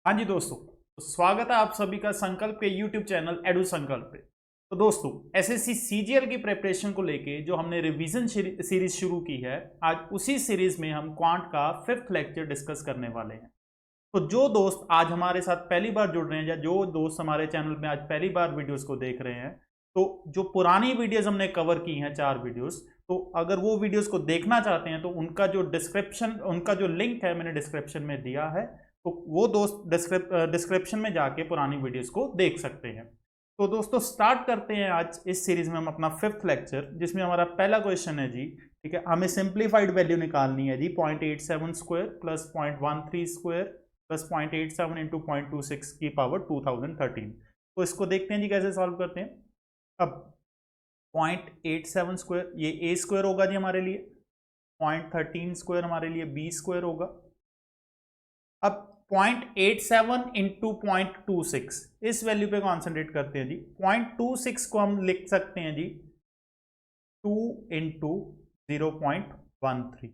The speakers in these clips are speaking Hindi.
हाँ जी दोस्तों, तो स्वागत है आप सभी का संकल्प के यूट्यूब चैनल एडू संकल्प पे। तो दोस्तों, एसएससी सीजीएल की प्रिपरेशन को लेके जो हमने रिवीजन सीरीज शुरू की है, आज उसी सीरीज में हम क्वांट का 5th लेक्चर डिस्कस करने वाले हैं। तो जो दोस्त आज हमारे साथ पहली बार जुड़ रहे हैं या जो दोस्त हमारे चैनल में आज पहली बार वीडियोस को देख रहे हैं, तो जो पुरानी वीडियोस हमने कवर की हैं 4 वीडियोस, तो अगर वो वीडियोस को देखना चाहते हैं तो उनका जो लिंक है मैंने डिस्क्रिप्शन में दिया है, तो वो दोस्त डिस्क्रिप्शन में जाके पुरानी वीडियोस को देख सकते हैं। तो दोस्तों स्टार्ट करते हैं आज इस सीरीज में हम अपना 5th लेक्चर, जिसमें हमारा पहला क्वेश्चन है जी। ठीक है, हमें सिंप्लीफाइड वैल्यू निकालनी है जी। 0.87 square plus 0.13 square plus 0.87 into 0.26 की पावर 2013। तो इसको देखते हैं जी कैसे सॉल्व करते हैं। अब 0.87 स्क्वायर ये ए स्क्वायर होगा जी हमारे लिए, 0.13 स्क्वायर हमारे लिए बी स्क्वायर होगा। अब 0.87 इंटू 0.26 इस वैल्यू पे कॉन्सेंट्रेट करते हैं जी। 0.26 को हम लिख सकते हैं जी 2 इंटू 0.13।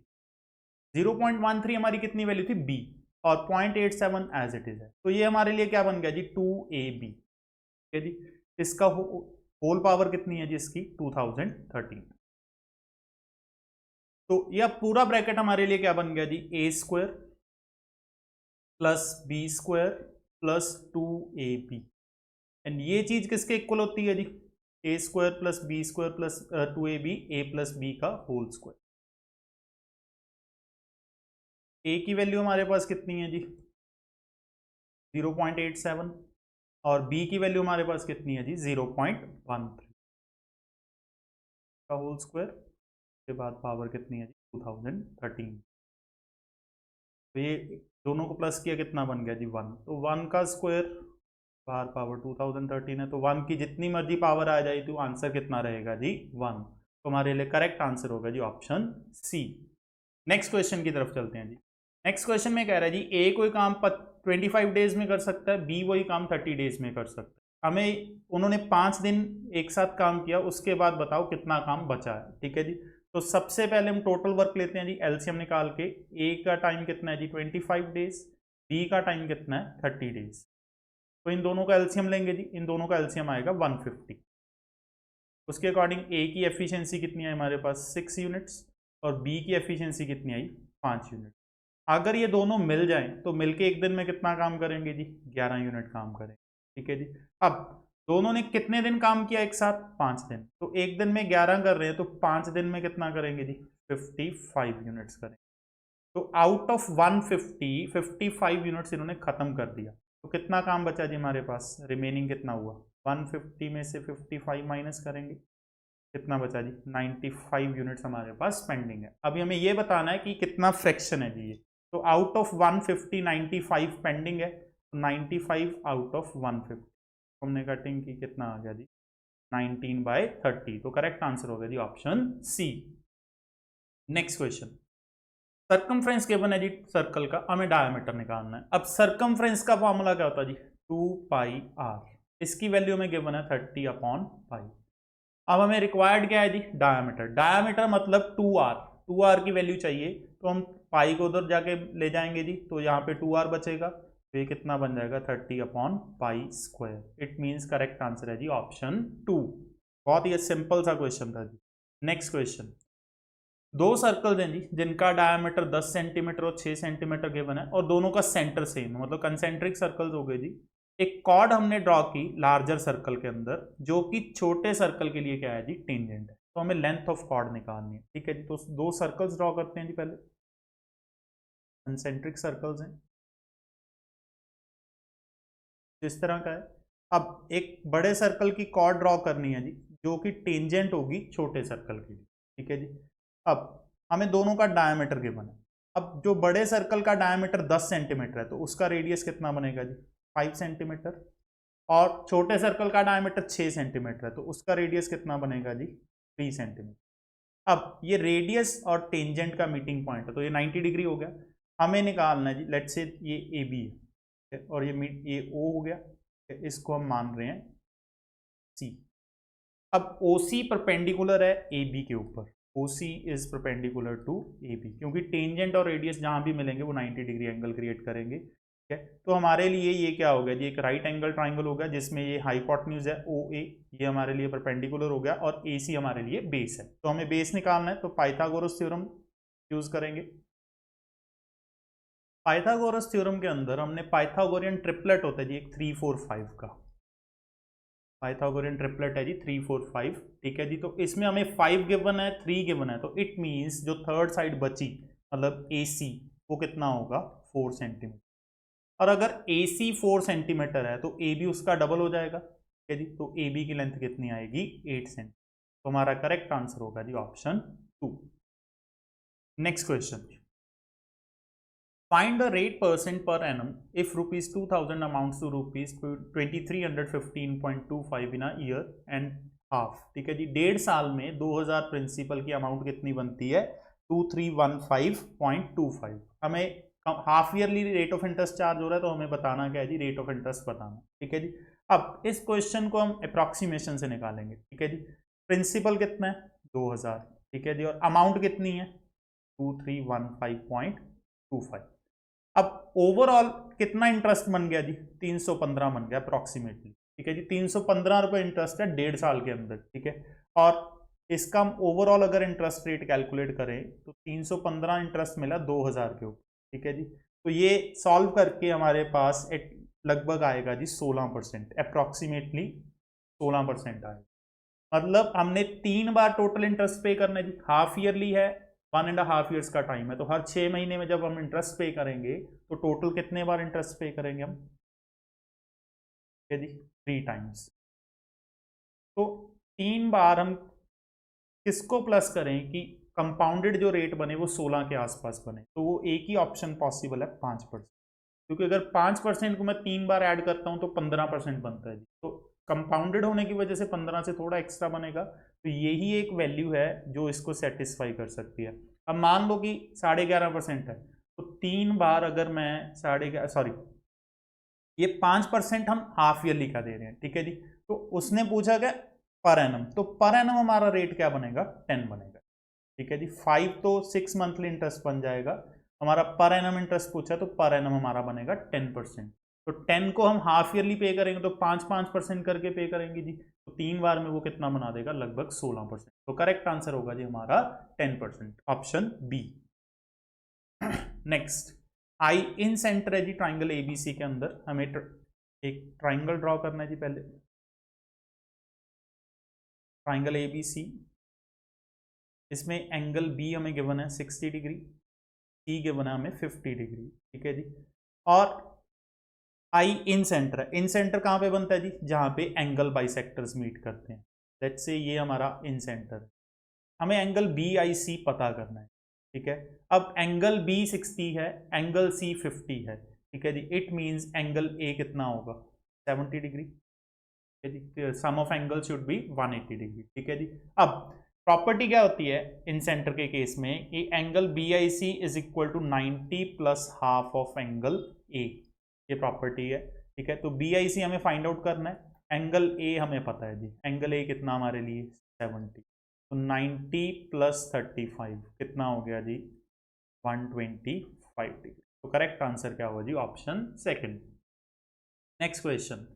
0.13 हमारी कितनी वैल्यू थी, बी, और 0.87 एज इट इज है, तो ये हमारे लिए क्या बन गया जी, 2ab। ठीक है जी, इसका होल पावर कितनी है जी इसकी, 2013। तो यह पूरा ब्रैकेट हमारे लिए क्या बन गया जी, A square plus B square plus 2ab। And ये चीज किसके इक्वल होती है जी, A square plus B square plus 2ab, A plus B का होल स्क्वायर। ए की वैल्यू हमारे पास कितनी है जी, 0.87, और बी की वैल्यू हमारे पास कितनी है जी, 0.13 का होल स्क्वायर के बाद पावर कितनी है जी, 2013। तो ये दोनों को प्लस किया, कितना बन गया जी, 1। तो 1 का स्क्वायर बाहर पावर 2013 है, तो 1 की जितनी मर्जी पावर आ जाए तो आंसर कितना रहेगा जी, 1। तो हमारे लिए करेक्ट आंसर होगा जी ऑप्शन सी। नेक्स्ट क्वेश्चन की तरफ चलते हैं जी। नेक्स्ट क्वेश्चन में कह रहा है जी, ए कोई काम 25 डेज में कर सकता है, बी वही काम 30 डेज में कर सकता है। हमें उन्होंने 5 दिन एक साथ काम किया, उसके बाद बताओ कितना काम बचा है। ठीक है जी, तो सबसे पहले हम टोटल वर्क लेते हैं जी, एलसीएम निकाल के। ए का टाइम कितना है जी, 25 डेज, बी का टाइम कितना है, 30 डेज। तो इन दोनों का एलसीएम लेंगे जी, इन दोनों का एलसीएम आएगा 150। उसके अकॉर्डिंग ए की एफिशिएंसी कितनी है हमारे पास, 6 यूनिट्स, और बी की एफिशिएंसी कितनी आई, 5 यूनिट। अगर ये दोनों मिल जाएं तो मिलके एक दिन में कितना काम करेंगे जी, 11 यूनिट काम करेंगे। ठीक है जी, अब दोनों ने कितने दिन काम किया एक साथ, 5 दिन। तो एक दिन में 11 कर रहे हैं, तो 5 दिन में कितना करेंगे जी, 55 यूनिट्स करेंगे। तो आउट ऑफ 150 55 यूनिट्स इन्होंने खत्म कर दिया। तो कितना काम बचा जी हमारे पास, रिमेनिंग कितना हुआ, 150 में से 55 माइनस करेंगे, कितना बचा जी, 95 यूनिट्स हमारे पास पेंडिंग है। अभी हमें ये बताना है कि कितना फ्रैक्शन है जी ये। तो आउट ऑफ 150 95 पेंडिंग है, तो 95 आउट ऑफ 150 हमने कटिंग की, कितना आ गया जी, 19/30। तो करेक्ट आंसर हो गया जी option C. Next question, circumference given है जी सर्कल का, हमें डायमीटर निकालना है। अब सर्कमफ्रेंस का फॉर्मूला क्या होता है जी, 2πr। इसकी वैल्यू में गिवन है 30/π। अब हमें रिक्वायर्ड क्या है जी, डायमीटर। डायमीटर मतलब 2r, 2r की वैल्यू चाहिए, तो हम पाई को उधर जाके ले जाएंगे जी, तो यहाँ पे 2r बचेगा, तो ये कितना बन जाएगा, 30/π²। इट मीन्स करेक्ट आंसर है जी ऑप्शन 2। बहुत ही सिंपल सा क्वेश्चन था जी। नेक्स्ट क्वेश्चन, दो सर्कल्स हैं जी जिनका डायमीटर 10 सेंटीमीटर और 6 सेंटीमीटर गिवन है, और दोनों का सेंटर सेम, मतलब कंसेंट्रिक सर्कल्स हो गए जी। एक कॉर्ड हमने ड्रॉ की लार्जर सर्कल के अंदर, जो कि छोटे सर्कल के लिए क्या है जी, टेंजेंट है। तो हमें लेंथ ऑफ कॉर्ड निकालनी है। ठीक है जी, तो दो सर्कल्स ड्रॉ करते हैं जी। पहले कंसेंट्रिक सर्कल्स हैं, इस तरह का है। अब एक बड़े सर्कल की कॉर्ड ड्रॉ करनी है जी, जो कि टेंजेंट होगी छोटे सर्कल के लिए। ठीक है जी, अब हमें दोनों का डायमीटर गिवन है। अब जो बड़े सर्कल का डायमीटर 10 सेंटीमीटर है, तो उसका रेडियस कितना बनेगा जी, 5 सेंटीमीटर। और छोटे सर्कल का डायमीटर 6 सेंटीमीटर है, तो उसका रेडियस कितना बनेगा जी, 3 सेंटीमीटर। अब ये रेडियस और टेंजेंट का मीटिंग पॉइंट है, तो ये 90 डिग्री हो गया। हमें निकालना है जी, लेट्स से ये ए बी है और ये ओ हो गया, इसको हम मान रहे हैं सी। अब ओ सी परपेंडिकुलर है ए बी के ऊपर, O C is perpendicular to A B, क्योंकि टेंजेंट और रेडियस जहां भी मिलेंगे वो 90 डिग्री एंगल क्रिएट करेंगे। ठीक है, तो हमारे लिए ये क्या हो गया जी, एक राइट एंगल ट्राइंगल हो गया जिसमें ये हाइपोटेन्यूज है ओ ए, ये हमारे लिए परपेंडिकुलर हो गया और ए सी हमारे लिए बेस है। तो हमें बेस निकालना है, तो पाइथागोरस थ्योरम यूज करेंगे। पाइथागोरस थ्योरम के अंदर हमने पाइथागोरियन ट्रिपलेट होता है जी एक 3 4 5 का, पाइथागोरियन ट्रिपलेट है जी 3 4 5। ठीक है जी, तो इसमें हमें 5 गिवन है, 3 गिवन है, तो इट मींस जो थर्ड साइड बची मतलब ए सी वो कितना होगा 4 सेंटीमीटर। और अगर ए सी 4 सेंटीमीटर है तो ए बी उसका डबल हो जाएगा। ठीक है जी, तो ए बी की लेंथ कितनी आएगी 8 सेंटीमीटर। तो हमारा करेक्ट आंसर होगा जी option 2। Next question, find the rate percent per annum if rupees 2000 amounts to rupees 2315.25 in a year and half। ठीक है जी, 1.5 साल में 2000 प्रिंसिपल की अमाउंट कितनी बनती है 2315.25। हमें half yearly rate of interest charge हो रहा है, तो हमें बताना क्या है जी, रेट ऑफ इंटरेस्ट बताना। ठीक है जी, अब इस क्वेश्चन को हम अप्रोक्सीमेशन से निकालेंगे। ठीक है जी, प्रिंसिपल कितना है 2000, ठीक है जी, और अमाउंट कितनी है 2315.25। अब ओवरऑल कितना इंटरेस्ट बन गया जी 315 बन गया अप्रोक्सीमेटली। ठीक है जी, 315 रुपए इंटरेस्ट है 1.5 साल के अंदर। ठीक है, और इसका हम ओवरऑल अगर इंटरेस्ट रेट कैलकुलेट करें तो 315 इंटरेस्ट मिला 2000 के ऊपर। ठीक है जी, तो ये सॉल्व करके हमारे पास लगभग आएगा जी 16%, अप्रोक्सीमेटली 16% आएगा। मतलब हमने 3 बार टोटल इंटरेस्ट पे करना है जी, हाफ ईयरली है, 1.5 ईयर्स का टाइम है, तो हर 6 महीने में जब हम इंटरेस्ट पे करेंगे तो टोटल कितने बार इंटरेस्ट पे करेंगे हम जी 3 टाइम्स। तो 3 बार हम किसको प्लस करें कि कंपाउंडेड जो रेट बने वो 16 के आसपास बने, तो वो एक ही ऑप्शन पॉसिबल है 5%। क्योंकि अगर 5% को मैं 3 बार ऐड करता हूं तो 15% बनता है जी, तो कंपाउंडेड होने की वजह से 15 से थोड़ा एक्स्ट्रा बनेगा, तो यही एक वैल्यू है जो इसको सेटिस्फाई कर सकती है। अब मान लो कि 11.5% है, तो 3 बार अगर मैं 11.5 सॉरी ये 5% हम हाफ ईयरली का दे रहे हैं। ठीक है जी, तो उसने पूछा क्या पर एनम, तो पर एनम हमारा रेट क्या बनेगा 10 बनेगा। ठीक है जी, 5 तो 6 मंथली इंटरेस्ट बन जाएगा, हमारा पर एनम इंटरेस्ट पूछा तो पर एनम हमारा बनेगा 10%। तो 10 को हम हाफ ईयरली पे करेंगे तो 5% करके पे करेंगे जी, तो 3 बार में वो कितना बना देगा लगभग 16%। तो करेक्ट आंसर होगा जी हमारा 10%, ऑप्शन बी। नेक्स्ट, आई इन सेंटर है जी ट्राइंगल एबीसी के अंदर, हमें एक ट्राइंगल ड्रॉ करना है जी। पहले ट्राइंगल एबीसी, इसमें एंगल बी हमें गिवन है 60 डिग्री, सी गिवन है हमें 50 डिग्री। ठीक है जी, और आई इन सेंटर है, इन सेंटर कहां पे बनता है जी जहां पे एंगल बाइसेक्टर्स मीट करते हैं। लेट्स से ये हमारा इन सेंटर है, हमें एंगल बी आई सी पता करना है। ठीक है, अब एंगल बी 60 है, एंगल सी 50 है। ठीक है जी, इट मींस एंगल ए कितना होगा 70 degree. Sum of angle should be 180 degree. ठीक है जी, अब प्रॉपर्टी क्या होती है इन सेंटर के केस में कि angle B I C is equal to 90 plus half of angle A, ये प्रॉपर्टी है। ठीक है, तो बी आई सी हमें फाइंड आउट करना है, एंगल ए हमें पता है जी, एंगल ए कितना हमारे लिए 70, तो 90 प्लस 35 कितना हो गया जी 125 डिग्री। तो करेक्ट आंसर क्या होगा जी option second. Next question,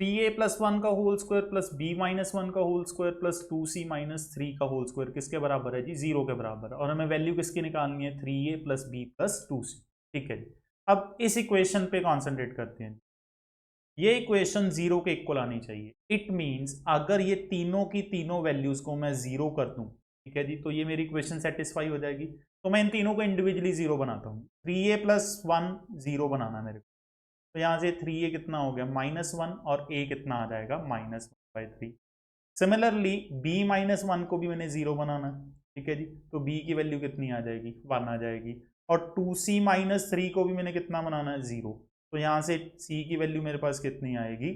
3a plus 1 का whole square plus b minus 1 का whole square plus 2c minus 3 का होल स्क्वायर किसके बराबर है जी 0 के बराबर है, और हमें वैल्यू किसकी निकालनी है 3a plus b plus 2c। ठीक है जी, अब इस इक्वेशन पे कॉन्सेंट्रेट करते हैं। ये इक्वेशन 0 के इक्वल आनी चाहिए, इट मींस अगर ये तीनों की तीनों वैल्यूज को मैं 0 कर दूं, ठीक है जी, तो ये मेरी इक्वेशन सेटिस्फाई हो जाएगी। तो मैं इन तीनों को इंडिविजुअली 0 बनाता हूँ, 3a प्लस 1 0 बनाना मेरे को, तो यहाँ से 3a कितना हो गया -1 और a कितना आ जाएगा -1/3। सिमिलरली b -1 को भी मैंने 0 बनाना है। ठीक है जी, तो b की वैल्यू कितनी आ जाएगी 1 आ जाएगी, और 2c -3 को भी मैंने कितना बनाना है 0, तो यहाँ से c की वैल्यू मेरे पास कितनी आएगी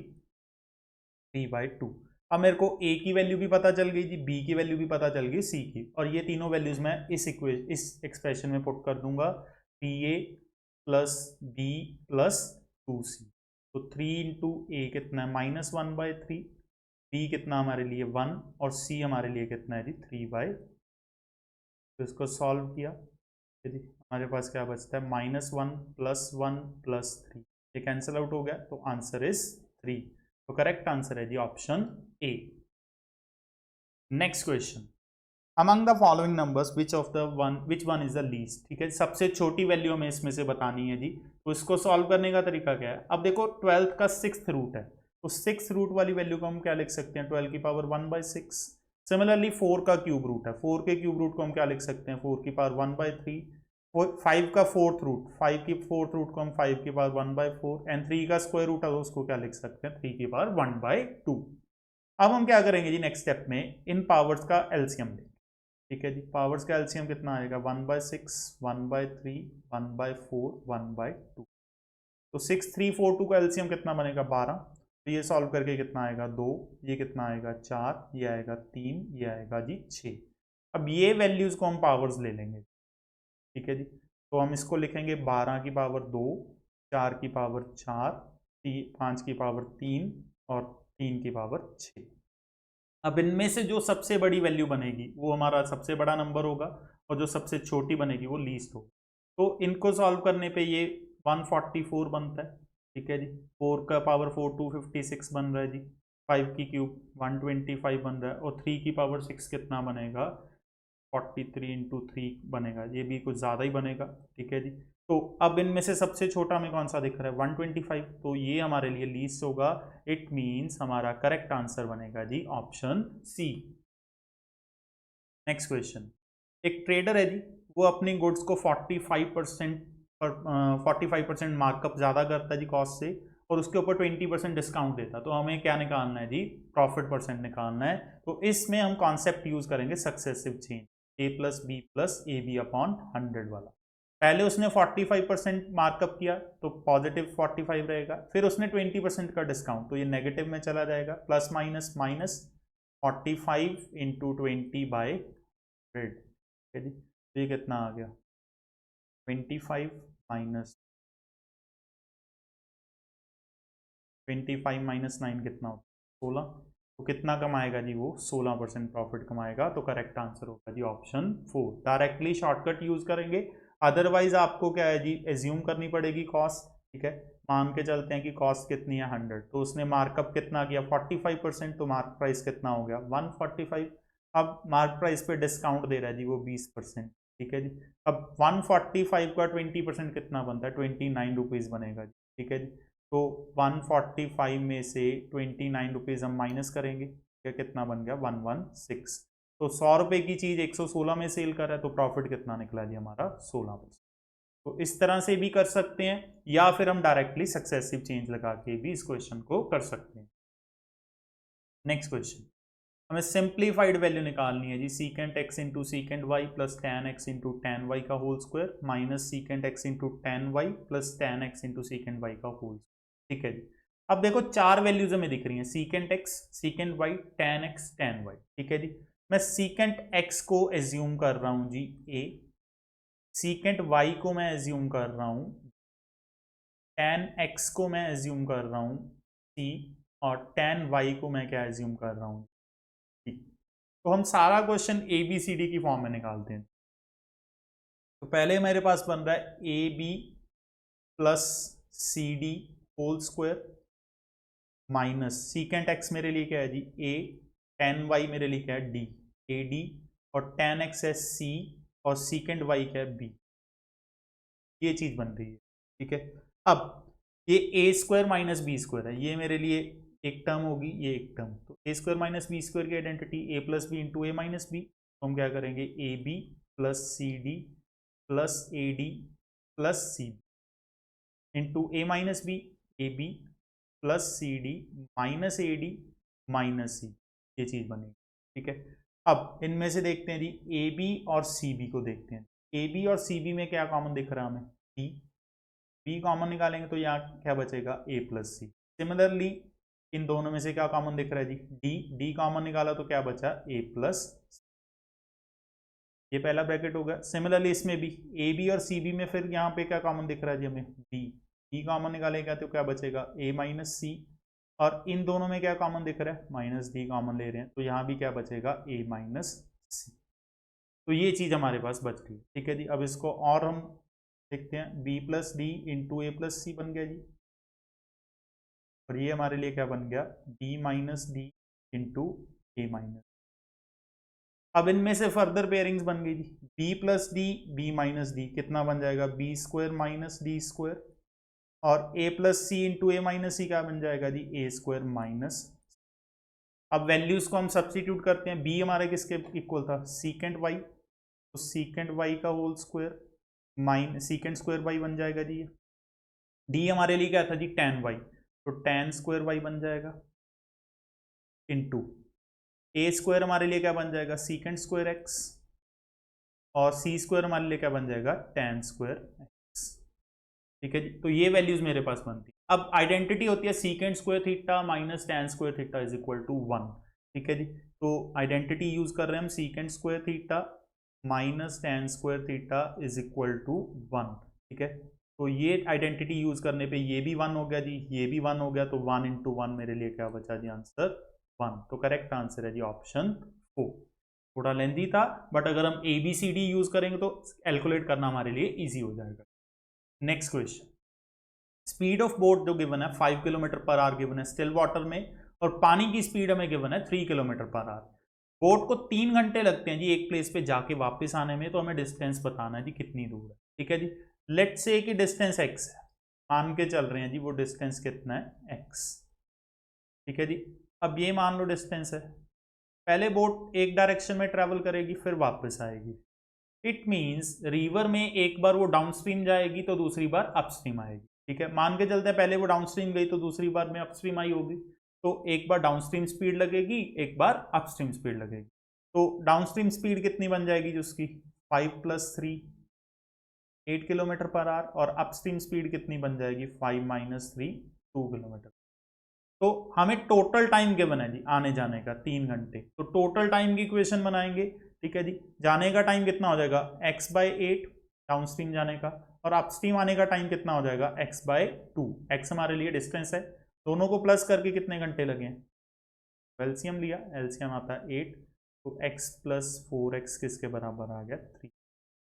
3/2। अब मेरे को a की वैल्यू भी पता चल गई जी, b की वैल्यू भी पता चल गई c की, और ये तीनों वैल्यूज मैं इस एक्सप्रेशन में पुट कर दूंगा 3a plus b plus 2c। तो 3 इंटू ए कितना है -1/3, b कितना हमारे लिए 1, और c हमारे लिए कितना है जी 3/, तो इसको सॉल्व किया, हमारे पास क्या बचता है -1 +1 +3, ये कैंसिल आउट हो गया, तो आंसर इज 3। तो करेक्ट आंसर है जी option A. Next question, among the following numbers which one is the least. ठीक है, सबसे छोटी वैल्यू हमें इसमें से बतानी है जी। तो इसको सॉल्व करने का तरीका क्या है, अब देखो 12th का 6th रूट है, तो 6th रूट वाली वैल्यू को हम क्या लिख सकते हैं, 12 की पावर 1/6। सिमिलरली 4 का क्यूब रूट है, 4 के क्यूब रूट को हम क्या लिख सकते हैं, 4 की पावर 1/3। 5 का 4th रूट, 5 की 4th रूट को हम 5 की पावर 1/4, एंड 3 का स्क्वायर रूट है तो उसको क्या लिख सकते हैं, 3 की पावर 1/2। अब हम क्या करेंगे जी, नेक्स्ट स्टेप में इन पावर्स का एलसीएम लेंगे। ठीक है जी, पावर्स का एलसीएम कितना आएगा, 1/6, 1/3, 1/4, 1/2। तो 6, 3, 4, 2 का एलसीएम कितना बनेगा, 12। तो ये सॉल्व करके कितना आएगा, 2, ये कितना आएगा 4, ये आएगा 3, ये आएगा जी 6। अब ये वैल्यूज को हम पावर्स ले लेंगे। ठीक है जी, तो हम इसको लिखेंगे 12 की पावर 2, 4 की पावर 4, 5 की पावर 3 और 3 की पावर 6। अब इनमें से जो सबसे बड़ी वैल्यू बनेगी वो हमारा सबसे बड़ा नंबर होगा, और जो सबसे छोटी बनेगी वो लीस्ट होगा। तो इनको सॉल्व करने पे ये 144 बनता है। ठीक है जी, 4 का पावर 4 256 बन रहा है जी, 5 की क्यूब 125 बन रहा है, और 3 की पावर 6 कितना बनेगा, 43 इंटू 3 बनेगा, ये भी कुछ ज़्यादा ही बनेगा। ठीक है जी, तो अब इनमें से सबसे छोटा हमें कौन सा दिख रहा है, 125, तो ये हमारे लिए लीस्ट होगा। इट मीन्स हमारा करेक्ट आंसर बनेगा जी ऑप्शन सी। नेक्स्ट क्वेश्चन, एक ट्रेडर है जी, वो अपनी गुड्स को 45% मार्कअप ज़्यादा करता है जी कॉस्ट से, और उसके ऊपर 20% डिस्काउंट देता है। तो हमें क्या निकालना है जी, प्रॉफिट परसेंट निकालना है। तो इसमें हम कॉन्सेप्ट यूज करेंगे सक्सेसिव चेंज, A+B+AB/100 वाला। पहले उसने 45% मार्कअप किया तो पॉजिटिव 45 रहेगा, फिर उसने 20% का डिस्काउंट, तो ये नेगेटिव में चला जाएगा, प्लस माइनस माइनस 45 इंटू 20/100। ठीक है जी, तो ये कितना आ गया, 25 माइनस 9 कितना होता है, 16। तो कितना कमाएगा जी वो, 16% प्रॉफिट कमाएगा। तो करेक्ट आंसर होगा जी ऑप्शन 4। डायरेक्टली शॉर्टकट यूज करेंगे, अदरवाइज आपको क्या है जी, एज्यूम करनी पड़ेगी कॉस्ट। ठीक है, मान के चलते हैं कि कॉस्ट कितनी है 100, तो उसने मार्कअप कितना किया 45%, तो मार्क प्राइस कितना हो गया 145। अब मार्क प्राइस पे डिस्काउंट दे रहा है जी वो 20%। ठीक है जी, अब 145 का 20% कितना बनता है, 29 रुपीज़ बनेगा जी। ठीक है जी, तो 145 में से 29 रुपीज़ हम माइनस करेंगे, क्या कितना बन गया 116। तो 100 रुपए की चीज़ 116 में सेल कर रहा है, तो प्रॉफिट कितना निकला जी हमारा 16%। तो इस तरह से भी कर सकते हैं, या फिर हम डायरेक्टली सक्सेसिव चेंज लगा के भी इस क्वेश्चन को कर सकते हैं। नेक्स्ट क्वेश्चन, हमें सिंप्लीफाइड वैल्यू निकालनी है जी, secant X into secant Y plus tan X into tan Y का whole square minus secant X into tan Y plus tan X into secant Y का होल। ठीक है जी, अब देखो चार वैल्यूज हमें दिख रही हैं, secant x, secant y, tan x, tan y. ठीक है जी, मैं सीकेंट एक्स को एज्यूम कर रहा हूं जी ए, सीकेंट वाई को मैं एज्यूम कर रहा हूं, टैन एक्स को मैं एज्यूम कर रहा हूं सी, और टैन वाई को मैं क्या एज्यूम कर रहा हूं सी। तो हम सारा question A B C D की फॉर्म में निकालते हैं। तो पहले मेरे पास बन रहा है A B plus C D whole square minus secant x मेरे लिए क्या है जी ए, टेन वाई मेरे लिए क्या है डी, ए डी, और टेन एक्स है सी, और सीकेंट वाई क्या है बी। ये चीज बन रही है। ठीक है, अब ये ए स्क्वायर माइनस बी स्क्वायर है, ये मेरे लिए एक टर्म होगी, ये एक टर्म। तो A square minus B square की identity A plus B into A minus B. तो हम क्या करेंगे, A B plus C D plus A D plus C into A minus B, A B plus C D minus A D minus C, ये चीज बनेगी। ठीक है, अब इनमें से देखते हैं जी, ए बी और सी बी को देखते हैं। ए बी और सी बी में क्या कॉमन दिख रहा है हमें, बी, बी कॉमन निकालेंगे तो यहाँ क्या बचेगा ए प्लस सी। सिमिलरली इन दोनों में से क्या कॉमन दिख रहा है जी, डी, डी कॉमन निकाला तो क्या बचा ए प्लस, ये पहला ब्रैकेट होगा। सिमिलरली इसमें भी ए बी और सी बी में फिर यहाँ पे क्या कॉमन दिख रहा है जी हमें, बी, बी कॉमन निकालेगा तो क्या बचेगा ए माइनस सी, और इन दोनों में क्या कॉमन दिख रहा है, माइनस डी कॉमन ले रहे हैं, तो यहाँ भी क्या बचेगा ए माइनस सी। तो ये चीज हमारे पास बच गई। ठीक है जी, अब इसको और हम देखते हैं, बी प्लस डी इंटू ए प्लस सी बन गया जी, और ये हमारे लिए क्या बन गया, B minus D into A minus. अब इनमें से फर्दर पेयरिंग्स बन गई जी, B plus D B minus D कितना बन जाएगा, B square minus D square, और A plus C into A minus C क्या बन जाएगा जी, ए स्क्वायर माइनस। अब वैल्यूज को हम सब्स्टिट्यूट करते हैं, बी हमारे किसके इक्वल था, सीकेंट वाई, तो सीकेंट वाई का whole square minus secant square y बन जाएगा जी। डी हमारे लिए क्या था जी, tan वाई, तो tan स्क्वायर वाई बन जाएगा इंटू ए स्क्वायर हमारे लिए क्या बन जाएगा, सीकेंट स्क्वायर एक्स, और सी स्क्वायर हमारे लिए क्या बन जाएगा, tan स्क्वायर एक्स। ठीक है जी, तो ये वैल्यूज मेरे पास बनती है। अब आइडेंटिटी होती है secant square theta minus tan square theta is equal to 1। ठीक है जी, तो आइडेंटिटी यूज कर रहे हैं हम, secant square theta minus tan square theta is equal to 1। ठीक है, तो ये आइडेंटिटी यूज करने पे ये भी 1 हो गया जी, ये भी 1 हो गया, तो 1 इंटू 1 मेरे लिए क्या बचा जी, आंसर 1। तो करेक्ट आंसर है जी ऑप्शन 4। थोड़ा लेंथी था, बट अगर हम ABCD यूज करेंगे तो कैलकुलेट करना हमारे लिए इजी हो जाएगा। Next question, speed of boat जो गिवन है 5 किलोमीटर पर आवर गिवन है स्टिल वाटर में, और पानी की स्पीड हमें गिवन है 3 किलोमीटर पर आवर। बोट को 3 घंटे लगते हैं जी एक प्लेस पे जाके वापस आने में, तो हमें डिस्टेंस बताना है जी कितनी दूर है। ठीक है जी, लेट से कि डिस्टेंस x है, मान के चल रहे हैं जी वो डिस्टेंस कितना है, x। ठीक है जी, अब ये मान लो डिस्टेंस है, पहले बोट एक डायरेक्शन में ट्रेवल करेगी फिर वापस आएगी। इट मीन्स रिवर में एक बार वो डाउनस्ट्रीम जाएगी तो दूसरी बार अपस्ट्रीम आएगी। ठीक है, मान के चलते हैं पहले वो डाउनस्ट्रीम गई तो दूसरी बार में अपस्ट्रीम आई होगी, तो एक बार डाउनस्ट्रीम स्पीड लगेगी, एक बार अपस्ट्रीम स्पीड लगेगी। तो डाउनस्ट्रीम स्पीड कितनी बन जाएगी जिसकी, 5 + 3 8 किलोमीटर पर आवर, और अपस्ट्रीम स्पीड कितनी बन जाएगी, 5 - 3 2 किलोमीटर। तो हमें टोटल टाइम गिवन है जी आने जाने का 3 घंटे, तो टोटल टाइम की इक्वेशन बनाएंगे। ठीक है जी, जाने का टाइम कितना हो जाएगा, x/8 डाउनस्ट्रीम जाने का, और अपस्ट्रीम आने का टाइम कितना हो जाएगा, x/2। x हमारे लिए डिस्टेंस है, दोनों को प्लस करके कितने घंटे लगे, एलसीएम लिया, एलसीएम आता है 8, तो x + 4x किसके बराबर आ गया, 3।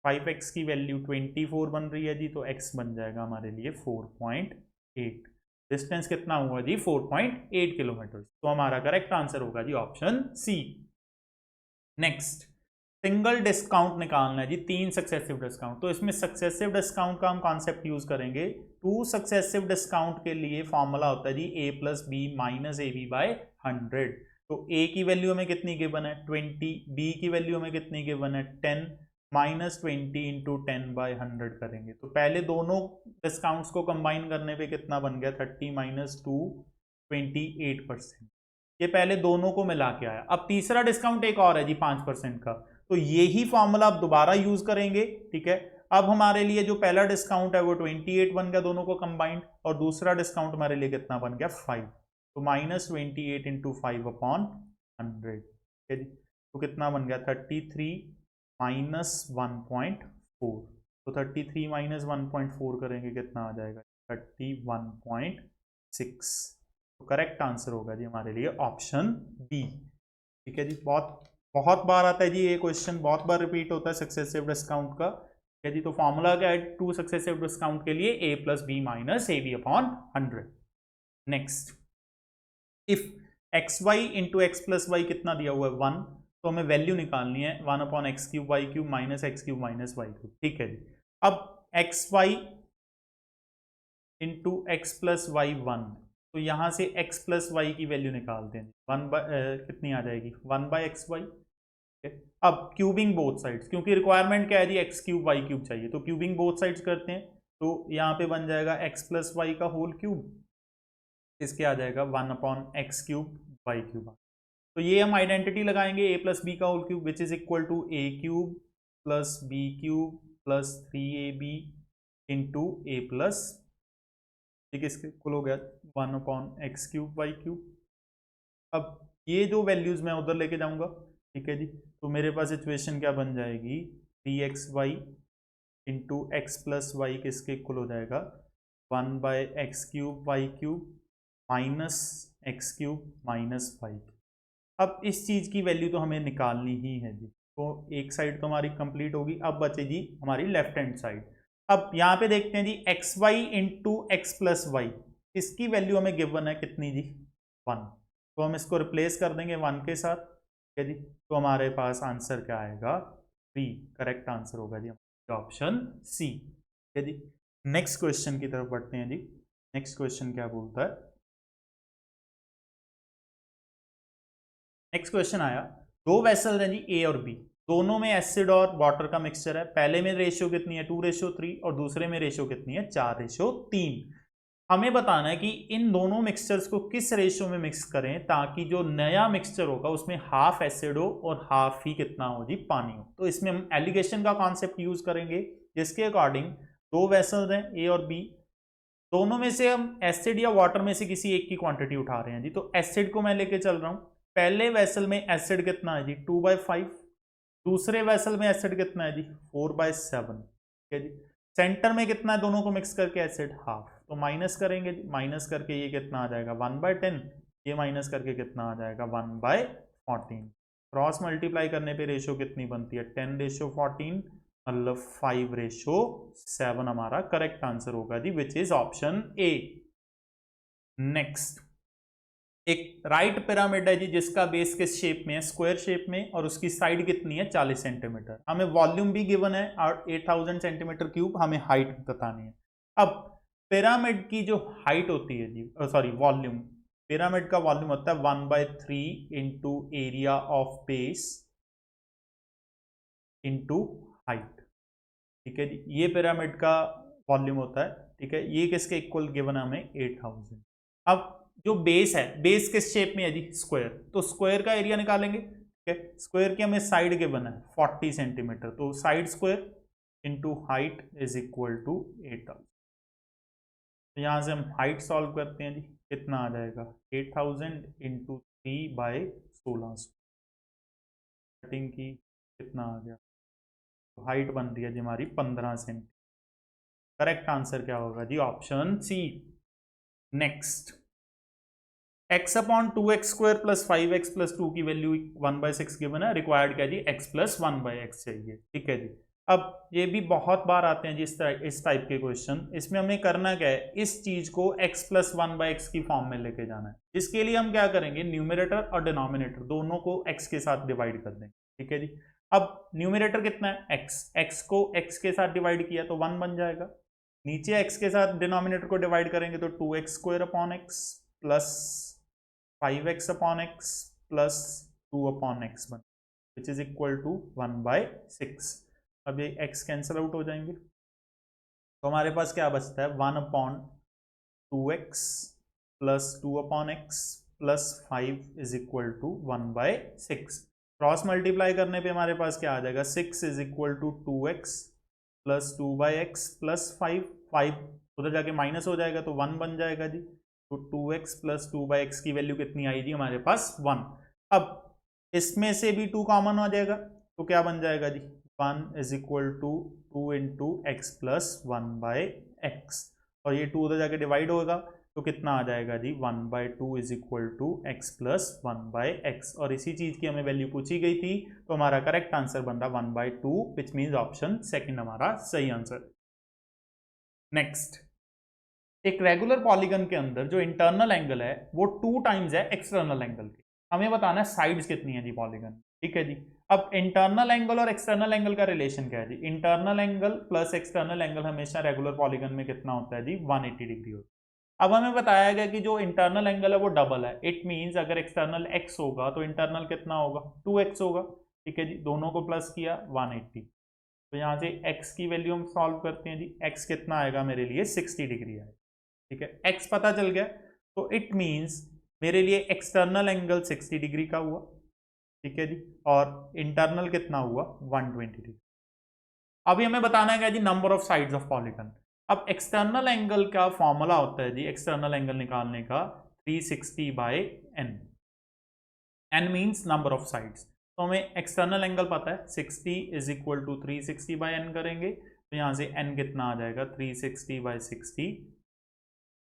5x की वैल्यू 24 बन रही है जी, तो x बन जाएगा हमारे लिए 4.8। डिस्टेंस कितना हुआ जी, 4.8 किलोमीटर, तो हमारा करेक्ट आंसर होगा जी option C. Next, single discount निकालना है जी, 3 सक्सेसिव डिस्काउंट, तो इसमें सक्सेसिव डिस्काउंट का हम कॉन्सेप्ट यूज करेंगे। 2 सक्सेसिव डिस्काउंट के लिए फॉर्मूला होता है जी a + b - ab/100। तो a की वैल्यू हमें कितनी गिवन है, 20, b की वैल्यू हमें कितनी गिवन है, 10, -20 × 10/100 करेंगे, तो पहले दोनों डिस्काउंट्स को कंबाइन करने पे कितना बन गया, 30 - 2 28%। ये पहले दोनों को मिला के आया। अब तीसरा डिस्काउंट एक और है जी 5% का, तो यही फॉर्मूला आप दोबारा यूज करेंगे। ठीक है, अब हमारे लिए जो पहला डिस्काउंट है वो 28 बन गया दोनों को कंबाइंड, और दूसरा डिस्काउंट हमारे लिए कितना बन गया, 5, तो -28 × 5/100। ठीक है जी, तो कितना बन गया, 33 - 1.4, तो 33 - 1.4 करेंगे कितना आ जाएगा, 31.6। तो करेक्ट आंसर होगा जी हमारे लिए ऑप्शन बी। ठीक है जी, बहुत बहुत बार आता है जी ये क्वेश्चन, बहुत बार रिपीट होता है सक्सेसिव डिस्काउंट का। ठीक है जी, तो फॉर्मूला क्या है 2 सक्सेसिव डिस्काउंट के लिए, a + b - ab/100। Next, if xy × x + y कितना दिया हुआ है, 1, तो हमें वैल्यू निकालनी है 1/x³ y³ - x³ - y³। ठीक है जी, अब xy × x + y 1, तो यहां से x + y की वैल्यू निकालते हैं, कितनी आ जाएगी, 1/xy। अब क्यूबिंग बोथ साइड्स, क्योंकि रिक्वायरमेंट क्या है जी, x³ y³ चाहिए, तो क्यूबिंग बोथ साइड्स करते हैं, तो यहाँ पे बन जाएगा x + y का होल क्यूब, इसके आ जाएगा 1/x³ y³। तो ये हम आइडेंटिटी लगाएंगे, a + b का whole cube which is equal to a³ + b³ + 3ab × a+, ठीक है, इसके इक्वल हो गया 1/x³ y³। अब ये जो वैल्यूज मैं उधर लेके जाऊंगा। ठीक है जी, तो मेरे पास इक्वेशन क्या बन जाएगी, 3xy × x + y किसके इक्वल हो जाएगा, 1/x³ y³ - x³ - y। अब इस चीज की वैल्यू तो हमें निकालनी ही है जी, तो एक साइड तो हमारी कंप्लीट होगी। अब बचेगी हमारी लेफ्ट हैंड साइड। अब यहाँ पे देखते हैं जी X Y into x plus Y, इसकी वैल्यू हमें गिवन है कितनी जी 1, तो हम इसको रिप्लेस कर देंगे 1 के साथ, ठीक है जी। तो हमारे पास आंसर क्या आएगा 3, करेक्ट आंसर होगा जी ऑप्शन सी, ठीक है जी। नेक्स्ट क्वेश्चन की तरफ बढ़ते हैं जी। नेक्स्ट क्वेश्चन क्या बोलता है, नेक्स्ट क्वेश्चन आया, दो वेसल हैं जी ए और बी, दोनों में एसिड और वाटर का मिक्सचर है, पहले में रेशियो कितनी है 2:3 और दूसरे में रेशियो कितनी है 4:3। हमें बताना है कि इन दोनों मिक्सचर्स को किस रेशियो में मिक्स करें ताकि जो नया मिक्सचर होगा उसमें हाफ एसिड हो और हाफ ही कितना हो जी पानी हो। तो इसमें हम एलिगेशन का कॉन्सेप्ट यूज करेंगे, जिसके अकॉर्डिंग दो वेसल्स हैं ए और बी, दोनों में से हम एसिड या वाटर में से किसी एक की क्वांटिटी उठा रहे हैं जी। तो एसिड को मैं लेके चल रहा हूं, पहले वेसल में एसिड कितना है जी 2/5, दूसरे वेसल में एसिड कितना है जी 4/7, ठीक है जी। सेंटर में कितना है दोनों को मिक्स करके एसिड हाफ, तो माइनस करेंगे, माइनस करके ये कितना आ जाएगा 1/10, ये माइनस करके कितना आ जाएगा 1/14, क्रॉस मल्टीप्लाई करने पे रेशियो कितनी बनती है 10:14, मतलब 5:7 हमारा करेक्ट आंसर होगा जी, which is option A. Next, एक राइट पिरामिड है जी जिसका बेस किस शेप में है स्क्वायर शेप में, और उसकी साइड कितनी है 40 सेंटीमीटर, हमें वॉल्यूम भी गिवन है और 8000 सेंटीमीटर क्यूब, हमें हाइट बतानी है। अब पिरामिड की जो हाइट होती है जी, सॉरी वॉल्यूम, पिरामिड का वॉल्यूम होता है 1/3 into area of base into height, ठीक है जी। ये पिरामिड का वॉल्यूम होता है, ठीक है। ये किसके इक्वल गिवन है हमें 8000। अब जो बेस है, बेस किस शेप में है जी स्क्वायर, तो स्क्वायर का एरिया निकालेंगे, ठीक है। स्क्वायर की हमें साइड गिवन है 40 सेंटीमीटर, तो side square into height is equal to 8000। तो यहां से हम हाइट सॉल्व करते हैं जी, कितना आ जाएगा 8000 इंटू 3/1600, कटिंग की कितना आ गया, तो हाइट बन रही है जी हमारी 15 सेंटीमीटर, करेक्ट आंसर क्या होगा जी option C. Next, x upon 2x square plus 5x plus 2 की वैल्यू 1/6 गिवन है, रिक्वायर्ड क्या जी x प्लस 1/x चाहिए, ठीक है जी। अब ये भी बहुत बार आते हैं जी इस टाइप के क्वेश्चन, इसमें हमें करना क्या है, इस चीज को x प्लस 1/x की फॉर्म में लेके जाना है, जिसके लिए हम क्या करेंगे न्यूमरेटर और डिनोमिनेटर दोनों को x के साथ डिवाइड कर देंगे, ठीक है जी। अब न्यूमरेटर कितना है x को x के साथ डिवाइड किया तो 1 बन जाएगा, नीचे x के साथ डिनोमिनेटर को डिवाइड करेंगे तो 2x square upon x plus 5x upon x plus 2 upon x बन, विच इज इक्वल टू 1/6। अब ये x कैंसिल आउट हो जाएंगे, तो हमारे पास क्या बचता है 1 upon 2x plus 2 upon x plus 5 is equal to 1/6। Cross multiply करने पे हमारे पास क्या आ जाएगा 6 is equal to 2x plus 2/x plus 5 उधर जाके माइनस हो जाएगा तो 1 बन जाएगा जी, तो 2x प्लस 2/x की वैल्यू कितनी आई जी हमारे पास 1। अब इसमें से भी 2 कॉमन हो जाएगा तो क्या बन जाएगा जी 1 is equal to 2 into x plus 1/x, और ये 2 उधर जाके डिवाइड होगा तो कितना आ जाएगा जी 1/2 is equal to x plus 1/x, और इसी चीज की हमें वैल्यू पूछी गई थी, तो हमारा करेक्ट आंसर बन रहा 1/2, विच मीन्स ऑप्शन सेकंड हमारा सही आंसर। नेक्स्ट, एक रेगुलर पॉलीगन के अंदर जो इंटरनल एंगल है वो 2 टाइम्स है एक्सटर्नल एंगल के, हमें बताना है साइड्स कितनी है जी पॉलीगन, ठीक है जी। अब इंटरनल एंगल और एक्सटर्नल एंगल का रिलेशन क्या है जी, internal angle plus external angle हमेशा रेगुलर पॉलीगन में कितना होता है जी 180 डिग्री होता है। अब हमें बताया गया कि जो इंटरनल एंगल है वो डबल है, इट मीन्स अगर एक्सटर्नल x होगा तो इंटरनल कितना होगा 2x होगा, ठीक है जी। दोनों को प्लस किया 180, तो यहाँ से x की वैल्यू हम सॉल्व करते हैं जी, x कितना आएगा मेरे लिए 60 डिग्री आएगा, ठीक है। x पता चल गया तो इट मींस मेरे लिए एक्सटर्नल एंगल 60 डिग्री का हुआ, ठीक है जी, और इंटरनल कितना हुआ 120 डिग्री। अभी हमें बताना है जी number of sides of polygon. अब एक्सटर्नल एंगल का फॉर्मूला होता है जी एक्सटर्नल एंगल निकालने का 360/n, n means number of sides, तो हमें एक्सटर्नल एंगल पता है 60 इज इक्वल टू 360/n करेंगे, तो यहां से n कितना आ जाएगा 360/60,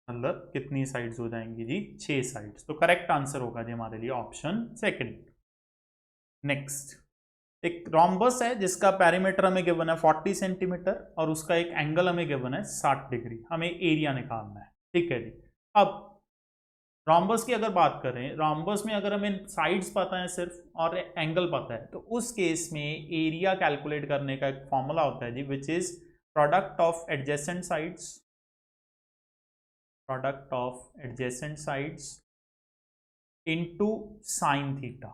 मतलब कितनी साइड्स हो जाएंगी जी 6 साइड्स, तो करेक्ट आंसर होगा जी हमारे लिए ऑप्शन सेकंड। नेक्स्ट, एक रोम्बस है जिसका पेरीमीटर हमें गिवन है 40 सेंटीमीटर और उसका एक एंगल हमें गिवन है 60 डिग्री, हमें एरिया निकालना है। ठीक है जी। अब रोम्बस की अगर बात करें, रोम्बस में अगर हमें साइड्स पता है सिर्फ और एंगल पता है, तो उस केस में एरिया कैलकुलेट करने का एक फॉर्मूला होता है जी, which is product of adjacent sides, product of adjacent sides into sine theta.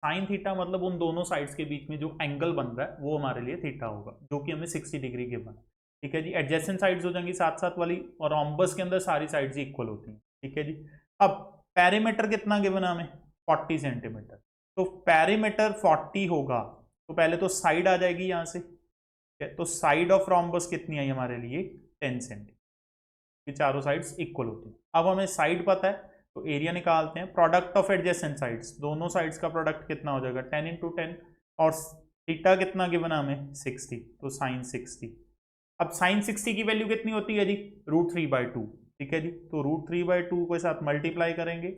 Sine theta मतलब उन दोनों साइड्स के बीच में जो एंगल बन रहा है वो हमारे लिए थीटा होगा, जो कि हमें 60 डिग्री गिवन है। ठीक है जी। एडजेसेंट साइड्स हो जाएंगी साथ साथ वाली, और रोम्बस के अंदर सारी साइड्स इक्वल होती हैं। ठीक है जी। अब पेरीमीटर कितना गिवन है हमें, 40 सेंटीमीटर। तो पेरीमीटर 40 होगा तो पहले तो साइड आ जाएगी यहां से। तो साइड ऑफ रोम्बस कितनी आई हमारे लिए, 10 सेंटीमीटर। चारों साइड्स इक्वल होती हैं। अब हमें साइड पता है तो एरिया निकालते हैं। प्रोडक्ट ऑफ एडजेसेंट साइड्स, दोनों साइड्स का प्रोडक्ट कितना हो जाएगा, 10 इंटू 10, और थीटा कितना गिवन है हमें, 60, तो साइन 60। अब साइन 60 की वैल्यू कितनी होती है जी, √3/2। ठीक है जी। तो √3/2 के साथ मल्टीप्लाई करेंगे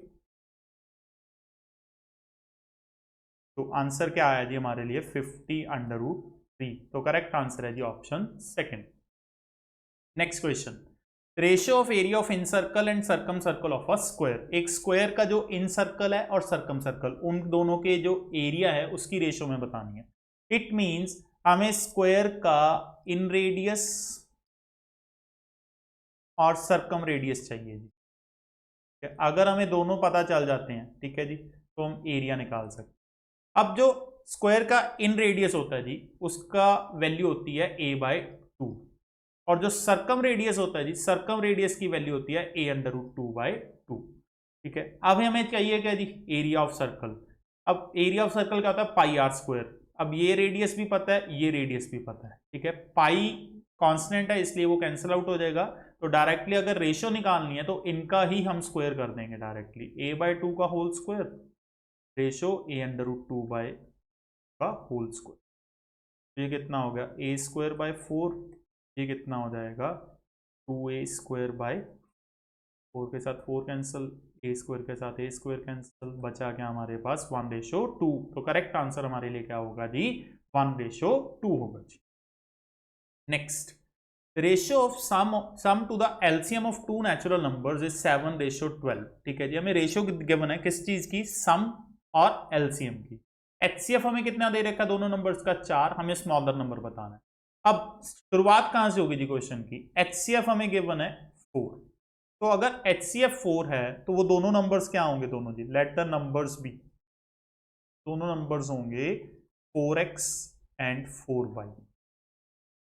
तो आंसर क्या आया जी हमारे लिए, 50√3। तो करेक्ट आंसर है जी option second. Next question, ratio of area of incircle and circumcircle of a square. एक स्क्वायर का जो इन सर्कल है और सर्कम सर्कल, उन दोनों के जो एरिया है उसकी रेशियो में बतानी है। इट मींस हमें स्क्वायर का इन रेडियस और सर्कम रेडियस चाहिए जी। अगर हमें दोनों पता चल जाते हैं, ठीक है जी, तो हम एरिया निकाल सकते हैं। अब जो स्क्वायर का इन रेडियस होता है जी, उसका वैल्यू होती है a/2, और जो सर्कम रेडियस होता है जी, सर्कम रेडियस की वैल्यू होती है a√2/2। ठीक है। अब हमें चाहिए क्या जी, एरिया ऑफ सर्कल। अब एरिया ऑफ सर्कल क्या होता है, πr²। अब ये रेडियस भी पता है, ये रेडियस भी पता है। ठीक है। पाई कांस्टेंट है इसलिए वो कैंसिल आउट हो जाएगा। तो डायरेक्टली अगर रेशियो निकालनी है तो इनका ही हम स्क्वायर कर देंगे डायरेक्टली, a/2 का होल स्क्वायर रेशियो a√2 का होल स्क्वायर। ये कितना हो गया, a²/4। ये कितना हो जाएगा, 2a²/4 के साथ 4 कैंसिल, a² के साथ a² कैंसिल, बचा क्या हमारे पास 1/2। तो करेक्ट आंसर हमारे लिए क्या होगा जी, 1/2 होगा जी। Next, ratio of sum to the LCM of two natural numbers is 7/12। ठीक है जी। हमें रेशियो गिवन है किस चीज की, सम और एलसीएम की। एचसीएफ हमें कितना दे रखा है दोनों नंबर्स का, 4। हमें स्मॉलर नंबर बताना है। अब शुरुआत कहां से होगी जी क्वेश्चन की, एचसीएफ हमें गिवन है 4। तो अगर एचसीएफ 4 है तो वो दोनों नंबर्स क्या होंगे, दोनों जी, लेट द नंबर्स बी, दोनों नंबर्स होंगे 4x एंड 4y।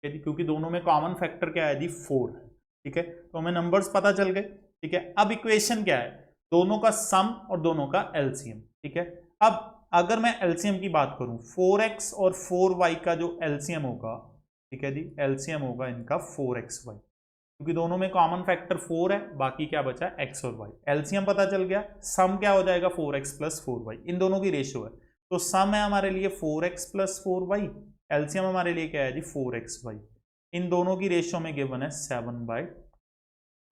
क्योंकि दोनों में कॉमन फैक्टर क्या है जी, 4 है। ठीक है। तो हमें नंबर्स पता चल गए। ठीक है। अब इक्वेशन क्या है, दोनों का सम और दोनों का एलसीएम। ठीक है। अब अगर मैं एलसीएम की बात करूं, 4x और 4y का जो एलसीएम होगा, ठीक है जी, एलसीएम होगा इनका 4xy, क्योंकि दोनों में कॉमन फैक्टर 4 है, बाकी क्या बचा, x और y। एलसीएम पता चल गया, सम क्या हो जाएगा, 4x + 4y। इन दोनों की रेशियो है, तो सम है हमारे लिए 4x + 4y, एलसीएम हमारे लिए क्या है जी, 4xy। इन दोनों की रेशियो में गिवन है 7/2।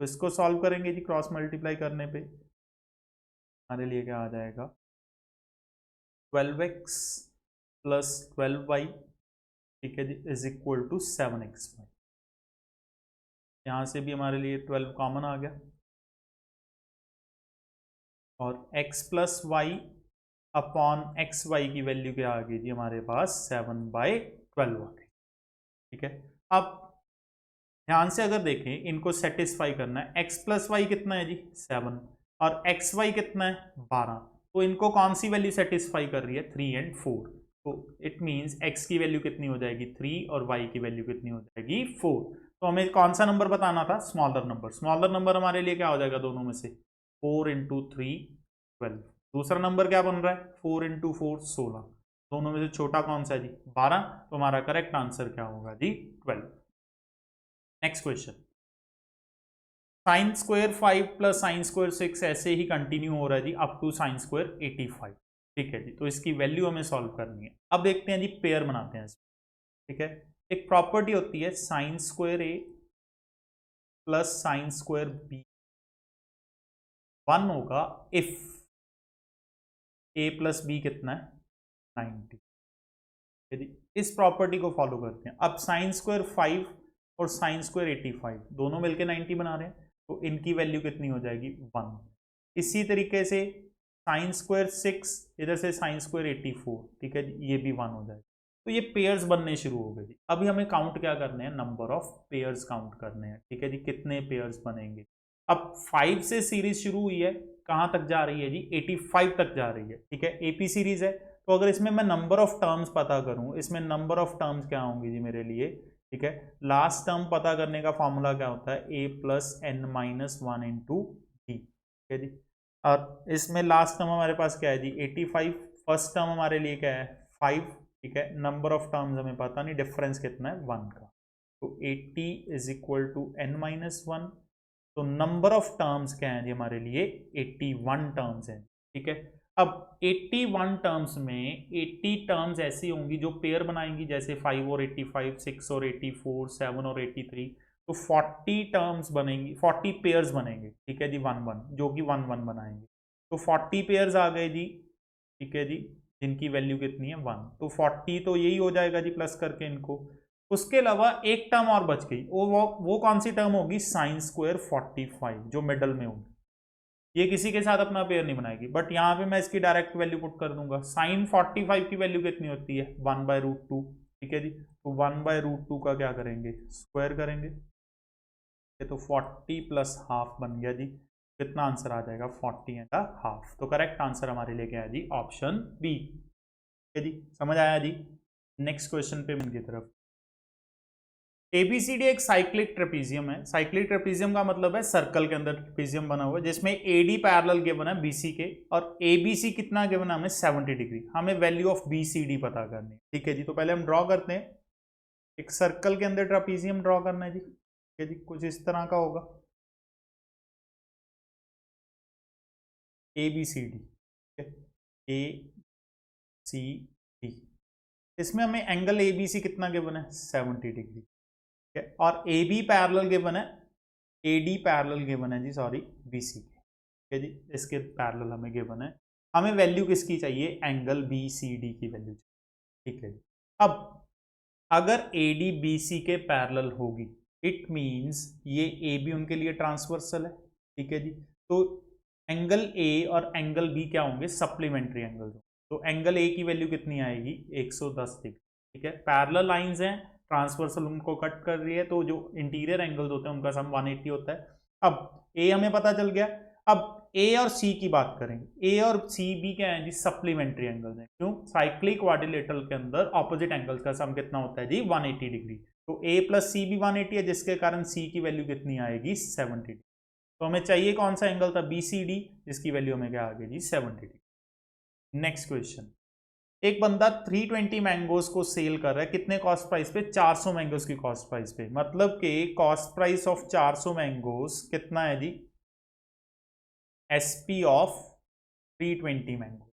तो इसको सॉल्व करेंगे जी, क्रॉस मल्टीप्लाई करने पे हमारे लिए क्या आ जाएगा, 12x + 12y, ठीक है जी, इज इक्वल टू 7xy। यहां से भी हमारे लिए 12 कॉमन आ गया, और x + y अपॉन xy की वैल्यू क्या आ गई जी हमारे पास, 7/12 आ गई। ठीक है। अब ध्यान से अगर देखें, इनको सेटिस्फाई करना है, x + y कितना है जी, 7, और xy कितना है, 12। तो इनको कौन सी वैल्यू सेटिस्फाई कर रही है, 3 एंड 4। तो इट मींस x की वैल्यू कितनी हो जाएगी, 3, और y की वैल्यू कितनी हो जाएगी, 4। तो हमें कौन सा नंबर बताना था, स्मॉलर नंबर। स्मॉलर नंबर हमारे लिए क्या हो जाएगा दोनों में से, 4 × 3 12। दूसरा नंबर क्या बन रहा है, 4 × 4 16। दोनों में से छोटा कौन सा है जी, 12। तो हमारा करेक्ट आंसर क्या होगा जी, 12। नेक्स्ट क्वेश्चन, sin² 5 + sin² 6 ऐसे ही कंटिन्यू हो रहा है जी अप टू sin² 85। ठीक है जी। तो इसकी वैल्यू हमें सॉल्व करनी है। अब देखते हैं जी, पेयर बनाते हैं इसमें। ठीक है। एक प्रॉपर्टी होती है sin² A + sin² B 1 होगा इफ A + B कितना है, 90। यदि इस प्रॉपर्टी को फॉलो करते हैं, अब साइन स्क्वायर 5 और साइन स्क्वायर 85 दोनों मिलके 90 बना रहे हैं, तो इनकी वैल्यू कितनी हो जाएगी 1। इसी तरीके से साइन स्क्वायर 6, इधर से साइन स्क्वायर 84, ठीक है जी, ये भी 1 हो जाएगा। तो ये पेयर्स बनने शुरू हो गए जी। अभी हमें काउंट क्या करने हैं, नंबर ऑफ पेयर्स काउंट करने हैं, ठीक है जी, कितने पेयर्स बनेंगे। अब 5 से सीरीज शुरू हुई है, कहाँ तक जा रही है जी, 85 तक जा रही है, ठीक है, एपी सीरीज है। तो अगर इसमें मैं नंबर ऑफ टर्म्स पता करूं, इसमें नंबर ऑफ टर्म्स क्या होंगी जी मेरे लिए, ठीक है, लास्ट टर्म पता करने का फॉर्मूला क्या होता है, a plus n minus 1 into D, ठीक है जी। और इसमें लास्ट टर्म हमारे पास क्या है जी 85, फर्स्ट टर्म हमारे लिए क्या है 5, ठीक है, नंबर ऑफ टर्म्स हमें पता नहीं, डिफरेंस कितना है 1 का, तो 80 is equal to n minus 1। तो नंबर ऑफ टर्म्स क्या है जी हमारे लिए 81 टर्म्स हैं, ठीक है। अब 81 टर्म्स में 80 टर्म्स ऐसी होंगी जो पेयर बनाएंगी, जैसे 5 और 85, 6 और 84, 7 और 83, तो 40 टर्म्स बनेंगी, 40 पेयर्स बनेंगे, ठीक है जी, 1 1, जो कि 1 1 बनाएंगे। तो 40 पेयर्स आ गए जी, ठीक है जी, जिनकी वैल्यू कितनी है 1, तो 40 तो यही हो जाएगा जी प्लस करके इनको। उसके अलावा एक टर्म और बच गई, वो कौन सी टर्म होगी, साइन स्क्वायर 45, जो मिडल में होगी, ये किसी के साथ अपना पेयर नहीं बनाएगी, बट यहां पे मैं इसकी डायरेक्ट वैल्यू पुट कर दूंगा। साइन 45 की वैल्यू कितनी होती है 1/√2, ठीक है जी, तो 1/√2 का क्या करेंगे, स्क्वायर करेंगे, तो 40 प्लस हाफ बन गया जी, कितना आंसर आ जाएगा 40 एंड हाफ। तो करेक्ट आंसर हमारे लिए क्या है जी, ऑप्शन बी, ठीक है जी, समझ आया जी। नेक्स्ट क्वेश्चन पे मन की तरफ, एबीसीडी एक साइक्लिक ट्रेपीजियम है। साइक्लिक ट्रेपीजियम का मतलब है सर्कल के अंदर ट्रेपीजियम बना हुआ है, जिसमें एडी पैरेलल गिवन है बीसी के, और एबीसी कितना गिवन है हमें 70 डिग्री। हमें वैल्यू ऑफ बीसीडी पता करनी है, ठीक है जी। तो पहले हम ड्रॉ करते हैं, एक सर्कल के अंदर ट्रेपीजियम ड्रॉ करना है जी, ठीक है जी, कुछ इस तरह का होगा एबीसीडी, ए सी डी। इसमें हमें एंगल एबीसी कितना गिवन है 70 डिग्री, ठीक है, और ए बी पैरेलल गिवन है, ए डी पैरेलल गिवन है जी, सॉरी बीसी के, ठीक है जी, इसके पैरेलल हमें गिवन है। हमें वैल्यू किसकी चाहिए, एंगल बी सी डी की वैल्यू चाहिए, ठीक है जी। अब अगर ए डी बी सी के पैरेलल होगी, इट मींस ये ए बी उनके लिए ट्रांसवर्सल है, ठीक है जी। तो एंगल ए और एंगल बी क्या होंगे, सप्लीमेंट्री एंगल। तो एंगल ए की वैल्यू कितनी आएगी 110 डिग्री, ठीक है, पैरेलल लाइंस हैं, ट्रांसवर्सल उनको कट कर रही है, तो जो इंटीरियर एंगल्स होते हैं उनका सम 180 होता है। अब ए हमें पता चल गया, अब ए और सी की बात करेंगे, ए और सी भी क्या है जी, सप्लीमेंट्री एंगल्स हैं। क्यों, साइक्लिक क्वाड्रिलेटरल के अंदर ऑपोजिट एंगल्स का सम कितना होता है जी 180 डिग्री। तो ए प्लस सी भी 180 है, जिसके कारण सी की वैल्यू कितनी आएगी 70 डिग्री। तो हमें चाहिए कौन सा एंगल था, बी सी डी, जिसकी वैल्यू हमें क्या आ गई जी 70 डिग्री। नेक्स्ट क्वेश्चन, एक बंदा 320 मैंगोज को सेल कर रहा है, कितने कॉस्ट प्राइस पे, 400 मैंगोज की कॉस्ट प्राइस पे। मतलब कि कॉस्ट प्राइस ऑफ 400 मैंगोज कितना है जी, एसपी ऑफ 320 मैंगो,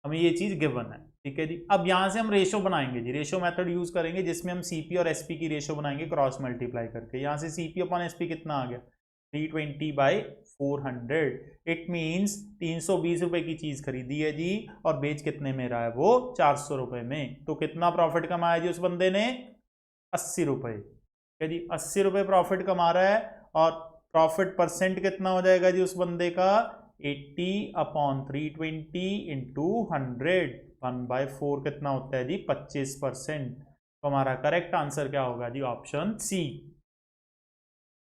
हमें ये चीज गिवन है, ठीक है जी। अब यहां से हम रेशो बनाएंगे जी, रेशो मेथड यूज करेंगे, जिसमें हम सीपी और एसपी की रेशो बनाएंगे क्रॉस मल्टीप्लाई करके। यहां से सीपी अपॉन एसपी कितना आ गया 320/400, इट मीन्स 320 रुपए की चीज खरीदी है जी, और बेच कितने में रहा है वो 400 रुपए में। तो कितना प्रॉफिट कमाया जी उस बंदे ने 80 रुपए, ठीक है जी, 80 रुपए प्रॉफिट कमा रहा है। और प्रॉफिट परसेंट कितना हो जाएगा जी उस बंदे का 80/320 इंटू 100, 1/4 कितना होता है जी 25%। तो हमारा करेक्ट आंसर क्या होगा जी, ऑप्शन सी।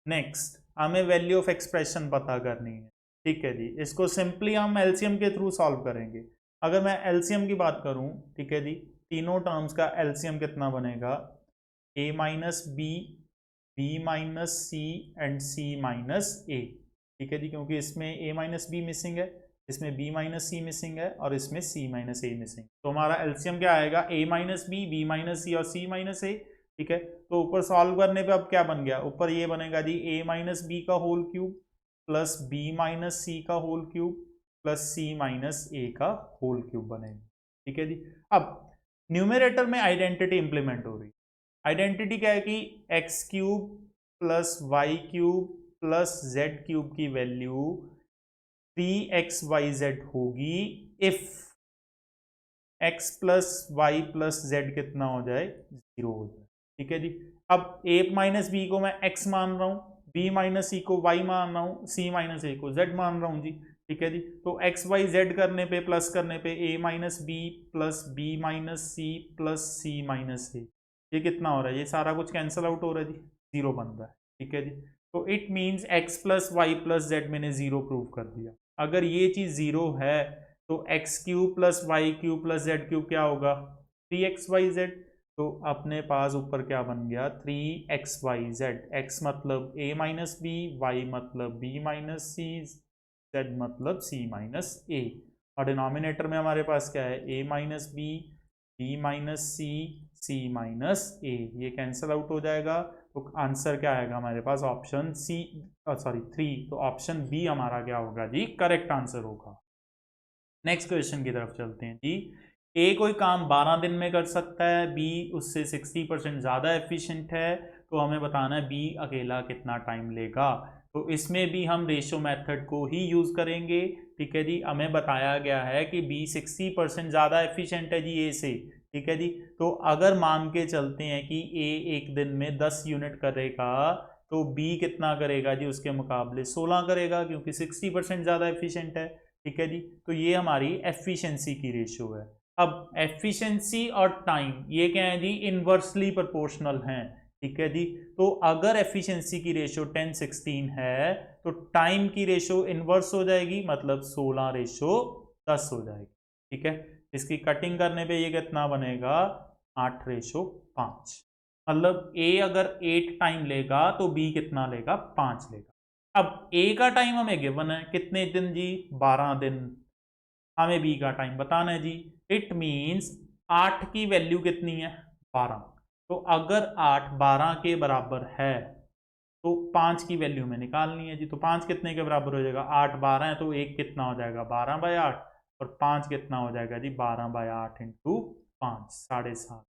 नेक्स्ट, हमें वैल्यू ऑफ एक्सप्रेशन पता करनी है, ठीक है जी। इसको सिंपली हम एलसीएम के थ्रू सॉल्व करेंगे। अगर मैं एलसीएम की बात करूं, ठीक है जी, तीनों टर्म्स का एलसीएम कितना बनेगा, A minus B, B minus C and C minus A, ठीक है जी, क्योंकि इसमें ए माइनस बी मिसिंग है, इसमें बी माइनस सी मिसिंग है, और इसमें सी माइनस ए मिसिंग। तो हमारा एलसीएम क्या आएगा, ए माइनस बी, बी माइनस सी और सी माइनस ए, ठीक है। तो ऊपर सॉल्व करने पे अब क्या बन गया, ऊपर ये बनेगा जी ए माइनस बी का whole cube plus B minus C का whole cube plus C minus A का होल क्यूब बनेगा, ठीक है जी। अब न्यूमरेटर में आइडेंटिटी इंप्लीमेंट हो रही है। आइडेंटिटी क्या है कि x cube plus y cube plus z cube की वैल्यू 3xyz होगी if x plus y plus z कितना हो जाए, 0 हो जाए। ठीक है जी। अब a माइनस बी को मैं x मान रहा हूँ, b माइनस सी को y मान रहा हूँ, c माइनस a को z मान रहा हूँ जी। ठीक है जी। तो x y z करने पे प्लस करने पे a minus b plus b minus c plus c minus a, ये कितना हो रहा है, ये सारा कुछ कैंसिल आउट हो रहा है जी, 0 बन रहा है। ठीक है जी। तो it means x plus y plus z मैंने 0 प्रूव कर दिया। अगर ये चीज 0 है तो x cube plus y cube plus z cube क्या होगा, 3xyz। तो अपने पास ऊपर क्या बन गया, 3xyz। x मतलब a माइनस बी, वाई मतलब b माइनस सी, z मतलब c माइनस a। और डिनोमिनेटर में हमारे पास क्या है, a minus b, b minus c, c minus a, ये कैंसिल आउट हो जाएगा। तो आंसर क्या आएगा हमारे पास, ऑप्शन सी, सॉरी 3। तो ऑप्शन बी हमारा क्या होगा जी, करेक्ट आंसर होगा। नेक्स्ट क्वेश्चन की तरफ चलते हैं जी। ए कोई काम 12 दिन में कर सकता है, बी उससे 60% ज़्यादा एफिशिएंट है, तो हमें बताना है बी अकेला कितना टाइम लेगा। तो इसमें भी हम रेशो मेथड को ही यूज़ करेंगे। ठीक है जी। हमें बताया गया है कि बी 60% ज़्यादा एफिशिएंट है जी ए से। ठीक है जी। तो अगर मान के चलते हैं कि ए एक दिन में 10 यूनिट करेगा, तो बी कितना करेगा जी, उसके मुकाबले 16 करेगा, क्योंकि 60% ज़्यादा एफिशिएंट है। ठीक है जी। तो ये हमारी एफिशिएंसी की रेशियो है। अब एफिशिएंसी और टाइम ये क्या है जी, इनवर्सली प्रोपोर्शनल हैं। ठीक है जी। तो अगर एफिशिएंसी की रेशियो 10:16 है तो टाइम की रेशियो इनवर्स हो जाएगी, मतलब 16:10 हो जाएगी। ठीक है। इसकी कटिंग करने पे ये कितना बनेगा, 8:5। मतलब ए अगर 8 टाइम लेगा तो बी कितना लेगा, 5 लेगा। अब ए का टाइम हमें गिवन है कितने दिन जी, 12 दिन। हमें बी का टाइम बताना है जी। इट मीन्स 8 की वैल्यू कितनी है, 12। तो अगर 8 12 के बराबर है तो 5 की वैल्यू में निकालनी है जी। तो 5 कितने के बराबर हो जाएगा, 8 12 है तो 1 कितना हो जाएगा, 12/8। और 5 कितना हो जाएगा जी, 12/8 इंटू 5, 7.5।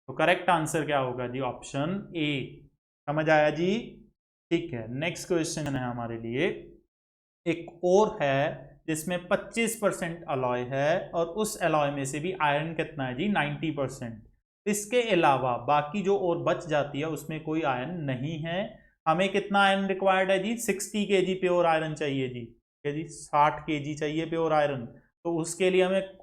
तो करेक्ट आंसर क्या होगा जी, ऑप्शन ए। समझ आया जी। ठीक है। नेक्स्ट क्वेश्चन है हमारे लिए, एक और है जिसमें 25% अलॉय है और उस अलॉय में से भी आयरन कितना है जी, 90%। इसके अलावा बाकी जो और बच जाती है उसमें कोई आयरन नहीं है। हमें कितना आयरन रिक्वायर्ड है जी, 60 kg प्योर आयरन चाहिए जी। ठीक है जी, 60 kg चाहिए प्योर आयरन। तो उसके लिए हमें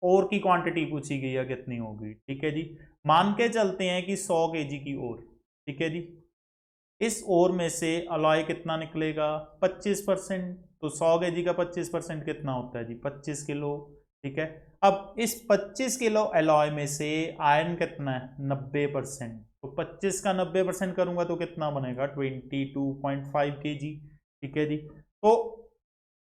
और की क्वांटिटी पूछी गई है, कितनी होगी। ठीक है जी। मान के चलते हैं कि 100 kg की और। ठीक है जी। इस ओर में से अलॉय कितना निकलेगा, 25%। तो 100 केजी का 25% कितना होता है जी, 25 किलो। ठीक है। अब इस 25 किलो अलॉय में से आयरन कितना है, 90%। तो 25 का 90% करूंगा तो कितना बनेगा, 22.5 केजी। ठीक है जी। तो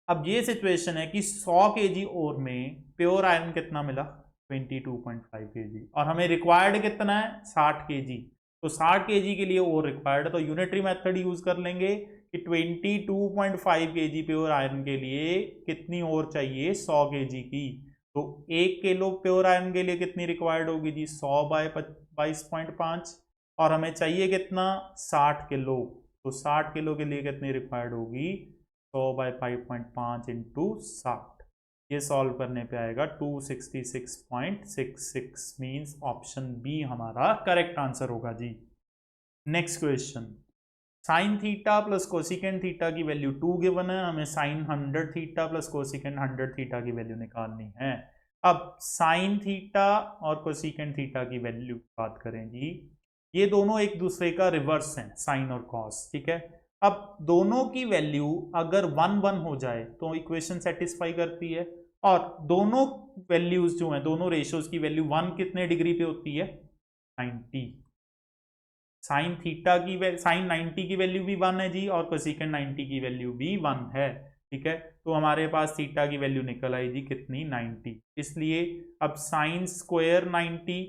अब ये सिचुएशन है कि 100 केजी और में प्योर आयरन कितना मिला, 22.5 केजी, और हमें रिक्वायर्ड कितना है, 60 केजी। तो 60 केजी के लिए और रिक्वायर्ड है, तो यूनिटरी मेथड यूज कर लेंगे कि 22.5 केजी प्योर आयरन के लिए कितनी और चाहिए, 100 केजी की। तो 1 किलो प्योर आयरन के लिए कितनी रिक्वायर्ड होगी जी, 100/22.5। और हमें चाहिए कितना, 60 किलो। तो 60 किलो के लिए कितनी रिक्वायर्ड होगी, 100/5.5 इंटू 60। ये सॉल्व करने पे आएगा 266.66। मीन्स ऑप्शन बी हमारा करेक्ट आंसर होगा जी। Next question, sine theta plus cosecant theta की वैल्यू 2 गिवन है, हमें sine 100 theta plus cosecant 100 theta की वैल्यू निकालनी है। अब साइन थीटा और कोसिकेंट थीटा की वैल्यू की बात करें जी, ये दोनों एक दूसरे का रिवर्स हैं, साइन और कॉस। ठीक है। अब दोनों की वैल्यू अगर 1 1 हो जाए तो इक्वेशन सेटिस्फाई करती है, और दोनों वैल्यूज जो हैं, दोनों रेशियोज की वैल्यू 1 कितने डिग्री पे होती है, 90। साइन थीटा की साइन 90 की वैल्यू भी 1 है जी, और कोसिकेंट 90 की वैल्यू भी 1 है। ठीक है। तो हमारे पास थीटा की वैल्यू निकल आई जी कितनी, 90। इसलिए अब sine square 90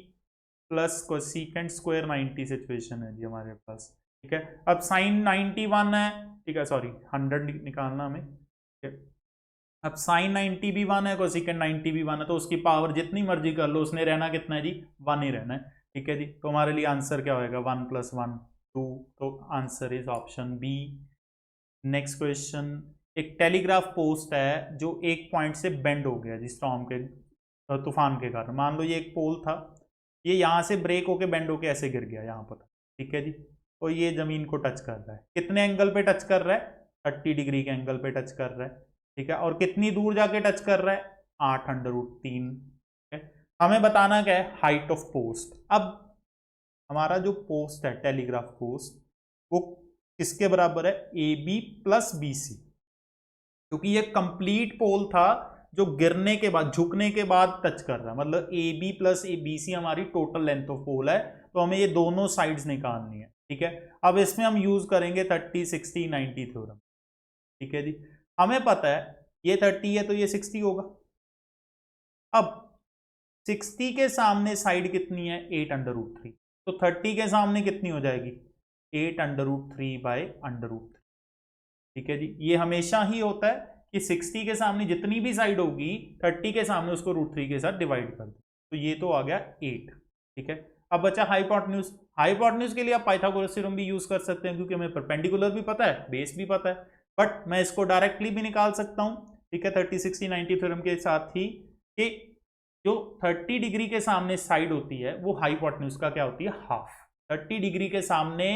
plus cosecant square 90 situation है जी हमारे पास। ठीक है। अब साइन 91 है, ठीक है, सॉरी 100 निकालना हमें। ठीक है। अब साइन 90 भी 1 है, कोसिकेंट 90 भी 1 है, तो उसकी पावर जितनी मर्जी कर लो, उसने रहना कितना है जी, 1 ही रहना है। ठीक है जी। तो हमारे लिए आंसर क्या होगा, 1 + 1 2। तो answer is option B. Next question, एक टेलीग्राफ पोस्ट है जो एक पॉइंट से बेंड हो गया जी, स्टॉर्म के तूफान के कारण। मान लो ये एक पोल था, ये यहाँ से ब्रेक होके बेंड होके ऐसे गिर गया यहाँ पर, ठीक है जी, तो ये जमीन को टच कर रहा है, कितने एंगल पे टच कर रहा है, 30 डिग्री के एंगल पे टच कर रहा है, ठीक है, और कितनी दूर जाके टच कर रहा है, 8√3। हमें बताना क्या है, हाइट ऑफ पोस्ट। अब हमारा जो पोस्ट है, टेलीग्राफ पोस्ट, वो किसके बराबर है, AB प्लस BC, क्योंकि ये कंप्लीट पोल था जो गिरने के बाद, झुकने के बाद टच कर रहा है, मतलब AB प्लस BC हमारी टोटल लेंथ ऑफ पोल है, तो हमें ये दोनों साइड्स निकालनी है, ठीक है। अब इसमें हम यूज करेंगे 30, 60, 90 थ्योरम, ठीक है जी। हमें पता है ये 30 है तो ये 60 होगा। अब 60 के सामने साइड कितनी है, 8√3, तो 30 के सामने कितनी हो जाएगी, 8√3/√3, ठीक है जी। ये हमेशा ही होता है कि 60 के सामने जितनी भी साइड होगी 30 के सामने उसको √3 के साथ डिवाइड कर दो, तो ये तो आ गया 8, ठीक है। अब बचा हाइपोटेन्यूज। हाइपोटेन्यूज के लिए आप पाइथागोरस थ्योरम भी यूज कर सकते हैं, क्योंकि हमें परपेंडिकुलर भी पता है, बेस भी पता है, बट मैं इसको डायरेक्टली भी निकाल सकता हूं, ठीक है, 30, 60, 90 थ्योरम के साथ ही, कि जो 30 डिग्री के सामने साइड होती है वो हाइपोटेन्यूज का क्या होती है, हाफ। 30 डिग्री के सामने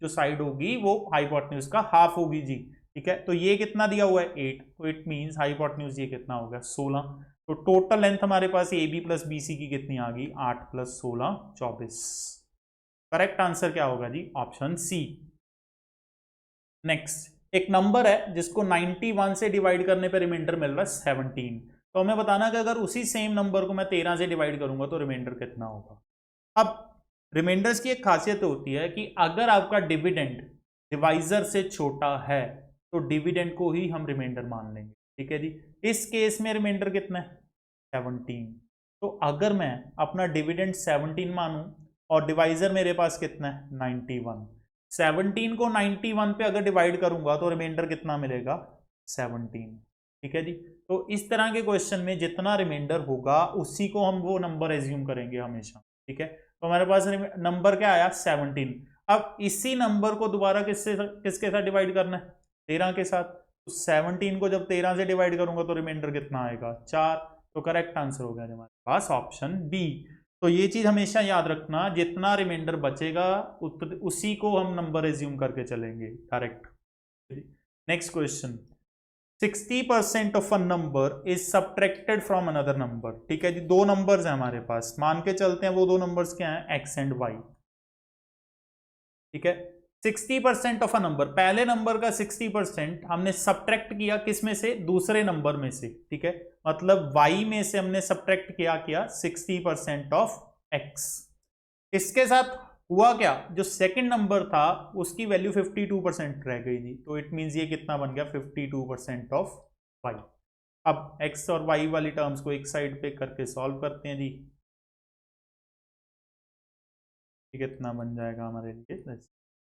जो साइड होगी वो हाइपोटेन्यूज का हाफ होगी जी, ठीक है। तो ये कितना दिया हुआ है, 8, तो इट मींस हाइपोटेन्यूज ये कितना होगा, 16। तो टोटल लेंथ हमारे पास AB प्लस BC की कितनी आ गई, 8 + 16 24। करेक्ट आंसर क्या होगा जी, ऑप्शन सी। नेक्स्ट, एक नंबर है जिसको 91 से डिवाइड करने पर रिमाइंडर मिल रहा है 17, तो हमें बताना कि अगर उसी सेम नंबर को मैं 13 से डिवाइड करूंगा तो रिमाइंडर कितना होगा। अब रिमाइंडर्स की एक खासियत होती है कि अगर आपका डिविडेंड डिवाइजर से छोटा है तो डिविडेंड को ही हम रिमाइंडर मान लेंगे, ठीक है जी। इस केस में रिमाइंडर कितना है, 17, तो अगर मैं अपना डिविडेंड 17 मानूं और डिवाइजर मेरे पास कितना है, 91, 17 को 91 पे अगर डिवाइड करूंगा तो रिमाइंडर कितना मिलेगा, 17, ठीक है जी। तो इस तरह के क्वेश्चन में जितना रिमाइंडर होगा उसी को हम वो नंबर एज्यूम करेंगे हमेशा, ठीक है। तो हमारे पास नंबर क्या आया, 17। अब इसी नंबर को दोबारा किसके साथ डिवाइड करना है, 13 के साथ, तो 17 को जब 13 से डिवाइड करूंगा तो रिमाइंडर कितना आएगा, 4। तो करेक्ट आंसर हो गया हमारे पास ऑप्शन बी। तो ये चीज हमेशा याद रखना, जितना रिमाइंडर बचेगा उसी को हम नंबर एज्यूम करके चलेंगे, correct. Next question, 60% of a number is subtracted from another number, ठीक है जी। दो नंबर्स हैं हमारे पास, मान के चलते हैं वो दो नंबर्स क्या हैं, x एंड y, ठीक है। 60% ऑफ अ नंबर, पहले नंबर का 60% हमने सब्ट्रैक्ट किया किस में से, दूसरे नंबर में से, ठीक है, मतलब y में से हमने सब्ट्रैक्ट किया 60% ऑफ x। इसके साथ हुआ क्या, जो सेकंड नंबर था उसकी वैल्यू 52% रह गई जी, तो इट मींस ये कितना बन गया, 52% ऑफ y। अब x और y वाली टर्म्स को एक साइड पे करके सॉल्व करते हैं जी, कितना बन जाएगा हमारे लिए,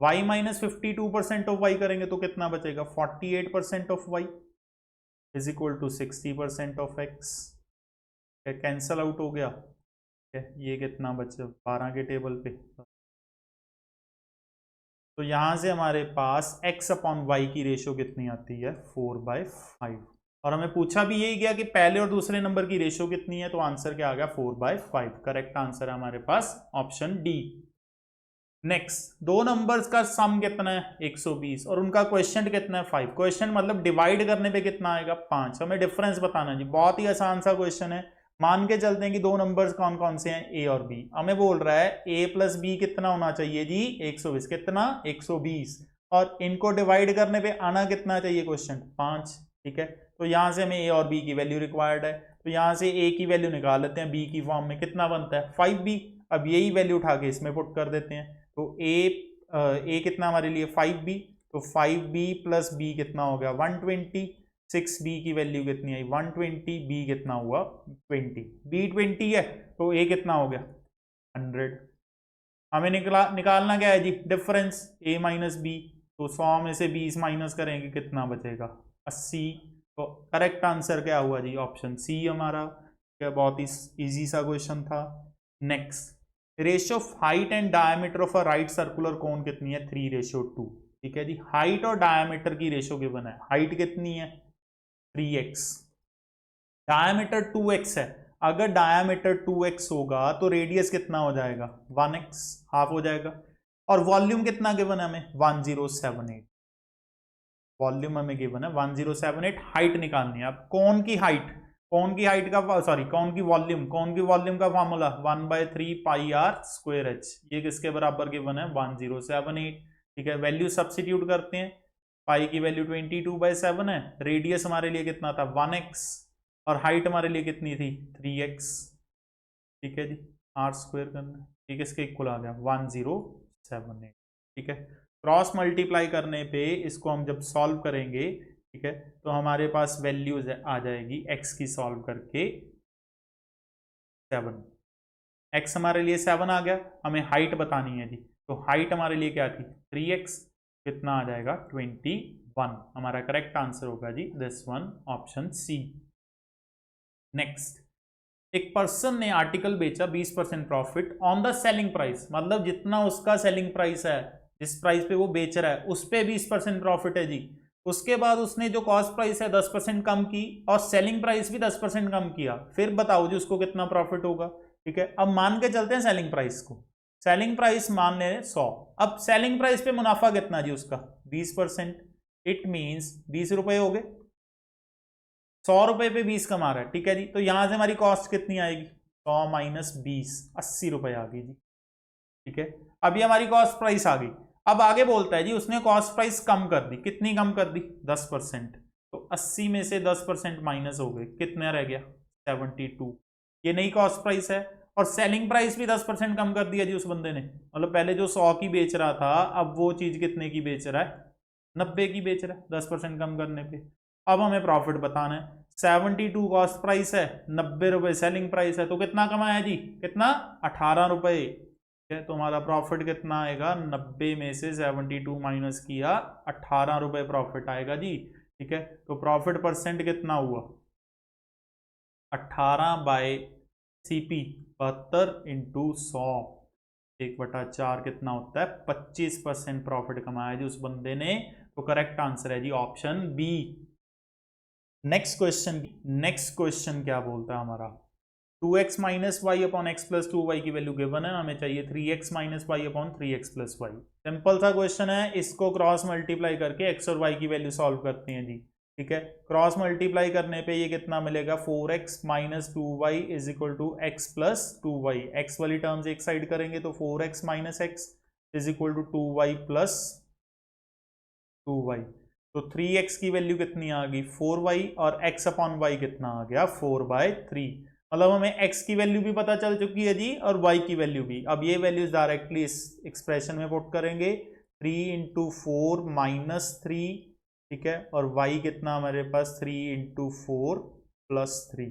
y माइनस 52% ऑफ y करेंगे तो कितना बचेगा, 48% of y is equal to 60% of x, cancel out हो गया, ये कितना बचे 12 के टेबल पे, तो यहां से हमारे पास x अपॉन वाई की रेशियो कितनी आती है, 4/5, और हमें पूछा भी यही गया कि पहले और दूसरे नंबर की रेशियो कितनी है, तो आंसर क्या आ गया, 4/5। करेक्ट आंसर है हमारे पास ऑप्शन डी। नेक्स्ट, दो नंबर्स का सम कितना है, 120, और उनका क्वेश्चन कितना है, 5। क्वेश्चन मतलब डिवाइड करने पे कितना आएगा, 5। हमें डिफरेंस बताना है जी, बहुत ही आसान सा क्वेश्चन है। मान के चलते हैं कि दो नंबर्स कौन कौन से हैं, ए और बी। हमें बोल रहा है a प्लस बी कितना होना चाहिए जी, 120, कितना 120, और इनको डिवाइड करने पे आना कितना चाहिए क्वेश्चन, 5, ठीक है। तो यहां से हमें a और b की वैल्यू रिक्वायर्ड है, तो यहां से a की वैल्यू निकाल लेते हैं, b की फॉर्म में कितना बनता है, 5b। अब यही वैल्यू उठा के इसमें पुट कर देते हैं, तो a कितना हमारे लिए 5b, तो 5b प्लस b कितना हो गया 120, 6b की वैल्यू कितनी आई 120, b कितना हुआ 20, b 20 है तो a कितना हो गया 100। हमें निकालना क्या है जी, डिफरेंस a माइनस बी, तो 100 में से 20 माइनस करेंगे कितना बचेगा 80। तो करेक्ट आंसर क्या हुआ जी, ऑप्शन सी हमारा, क्या बहुत ही इजी सा क्वेश्चन था। Next, ratio of height and diameter of a right circular cone कितनी है, 3:2, ठीक है जी। हाइट और डायमीटर की रेशियो गिवन है, हाइट कितनी है 3x, डायमीटर 2x है। अगर डायामीटर 2x होगा तो रेडियस कितना हो जाएगा 1x, हाफ हो जाएगा। और वॉल्यूम कितना गिवन है हमें 1078, वॉल्यूम हमें गिवन है 1078। हाइट निकालनी है। अब कोन की हाइट का सॉरी कोन की वॉल्यूम का formula 1/3 pi r square h, ये किसके बराबर गिवन है 1078। ठीक है, वैल्यू सब्स्टिट्यूट करते हैं। पाई की वैल्यू 22/7 है, रेडियस हमारे लिए कितना था 1x, और हाइट हमारे लिए कितनी थी 3x। ठीक है जी, आर स्क्वायर करना है, ठीक है, इसके इक्वल आ गया 1078। ठीक है, क्रॉस मल्टीप्लाई करने पे इसको हम जब सॉल्व करेंगे, ठीक है, तो हमारे पास वैल्यूज आ जाएगी x की सॉल्व करके 7। x हमारे लिए 7 आ गया, हमें हाइट बतानी है जी, तो हाइट हमारे लिए क्या थी 3x, कितना आ जाएगा 21। हमारा करेक्ट आंसर होगा जी this one, option C. Next, एक पर्सन ने आर्टिकल बेचा 20% profit on the selling price, मतलब जितना उसका सेलिंग प्राइस है, जिस प्राइस पे वो बेच रहा है उस पे 20% प्रॉफिट है जी। उसके बाद उसने जो कॉस्ट प्राइस है 10% कम की और सेलिंग प्राइस भी 10% कम किया, फिर बताओ जी उसको कितना प्रॉफिट होगा। ठीक है, अब मान के चलते हैं सेलिंग प्राइस को, सेलिंग प्राइस मान ले 100। अब सेलिंग प्राइस पे मुनाफा कितना जी उसका 20%, इट मींस 20 रुपए हो गए, 100 रुपए पे 20 कमा रहा है। ठीक है जी, तो यहां से हमारी कॉस्ट कितनी आएगी 100 माइनस 20, 80 रुपए आ गई जी। ठीक है, अभी हमारी कॉस्ट प्राइस आ गई। अब आगे बोलता है जी उसने कॉस्ट प्राइस कम कर दी, कितनी कम कर दी 10%, तो 80 में से 10% माइनस हो गए, कितना रह गया 72। ये नई कॉस्ट प्राइस है, और सेलिंग प्राइस भी 10% कम कर दिया जी उस बंदे ने, मतलब पहले जो 100 की बेच रहा था अब वो चीज कितने की बेच रहा है 90 की बेच रहा है 10% कम करने पे। अब हमें प्रॉफिट बताना है, 72 कॉस्ट प्राइस है, 90 रुपए सेलिंग प्राइस है, तो कितना कमाया जी, कितना 18 रुपए। ठीक है, तो हमारा प्रॉफिट कितना आएगा 90 में से 72 माइनस किया 18 रुपए प्रॉफिट आएगा जी। ठीक है, तो प्रॉफिट परसेंट कितना हुआ 18/CP 72 इंटू 100, 1/4 कितना होता है 25% प्रॉफिट कमाया जी उस बंदे ने। तो करेक्ट आंसर है जी ऑप्शन बी। नेक्स्ट क्वेश्चन क्या बोलता है हमारा, 2x minus y upon x plus 2y की वैल्यू गिवन है, हमें चाहिए 3x minus y upon 3x plus y. Simple सा क्वेश्चन है, इसको क्रॉस मल्टीप्लाई करके x और y की वैल्यू सॉल्व करते हैं जी। ठीक है, क्रॉस मल्टीप्लाई करने पे ये कितना मिलेगा 4x minus 2y is equal to x plus 2y, x वाली टर्म्स एक साइड करेंगे तो 4x minus x is equal to 2y plus 2y, तो 3x की वैल्यू कितनी आ गई 4y, और x अपॉन y कितना आ गया 4/3। मतलब हमें x की वैल्यू भी पता चल चुकी है जी और y की वैल्यू भी। अब ये वैल्यूज डायरेक्टली इस एक्सप्रेशन में पुट करेंगे, 3 इंटू 4 माइनस 3, ठीक है, और y कितना हमारे पास 3 इंटू 4 प्लस 3,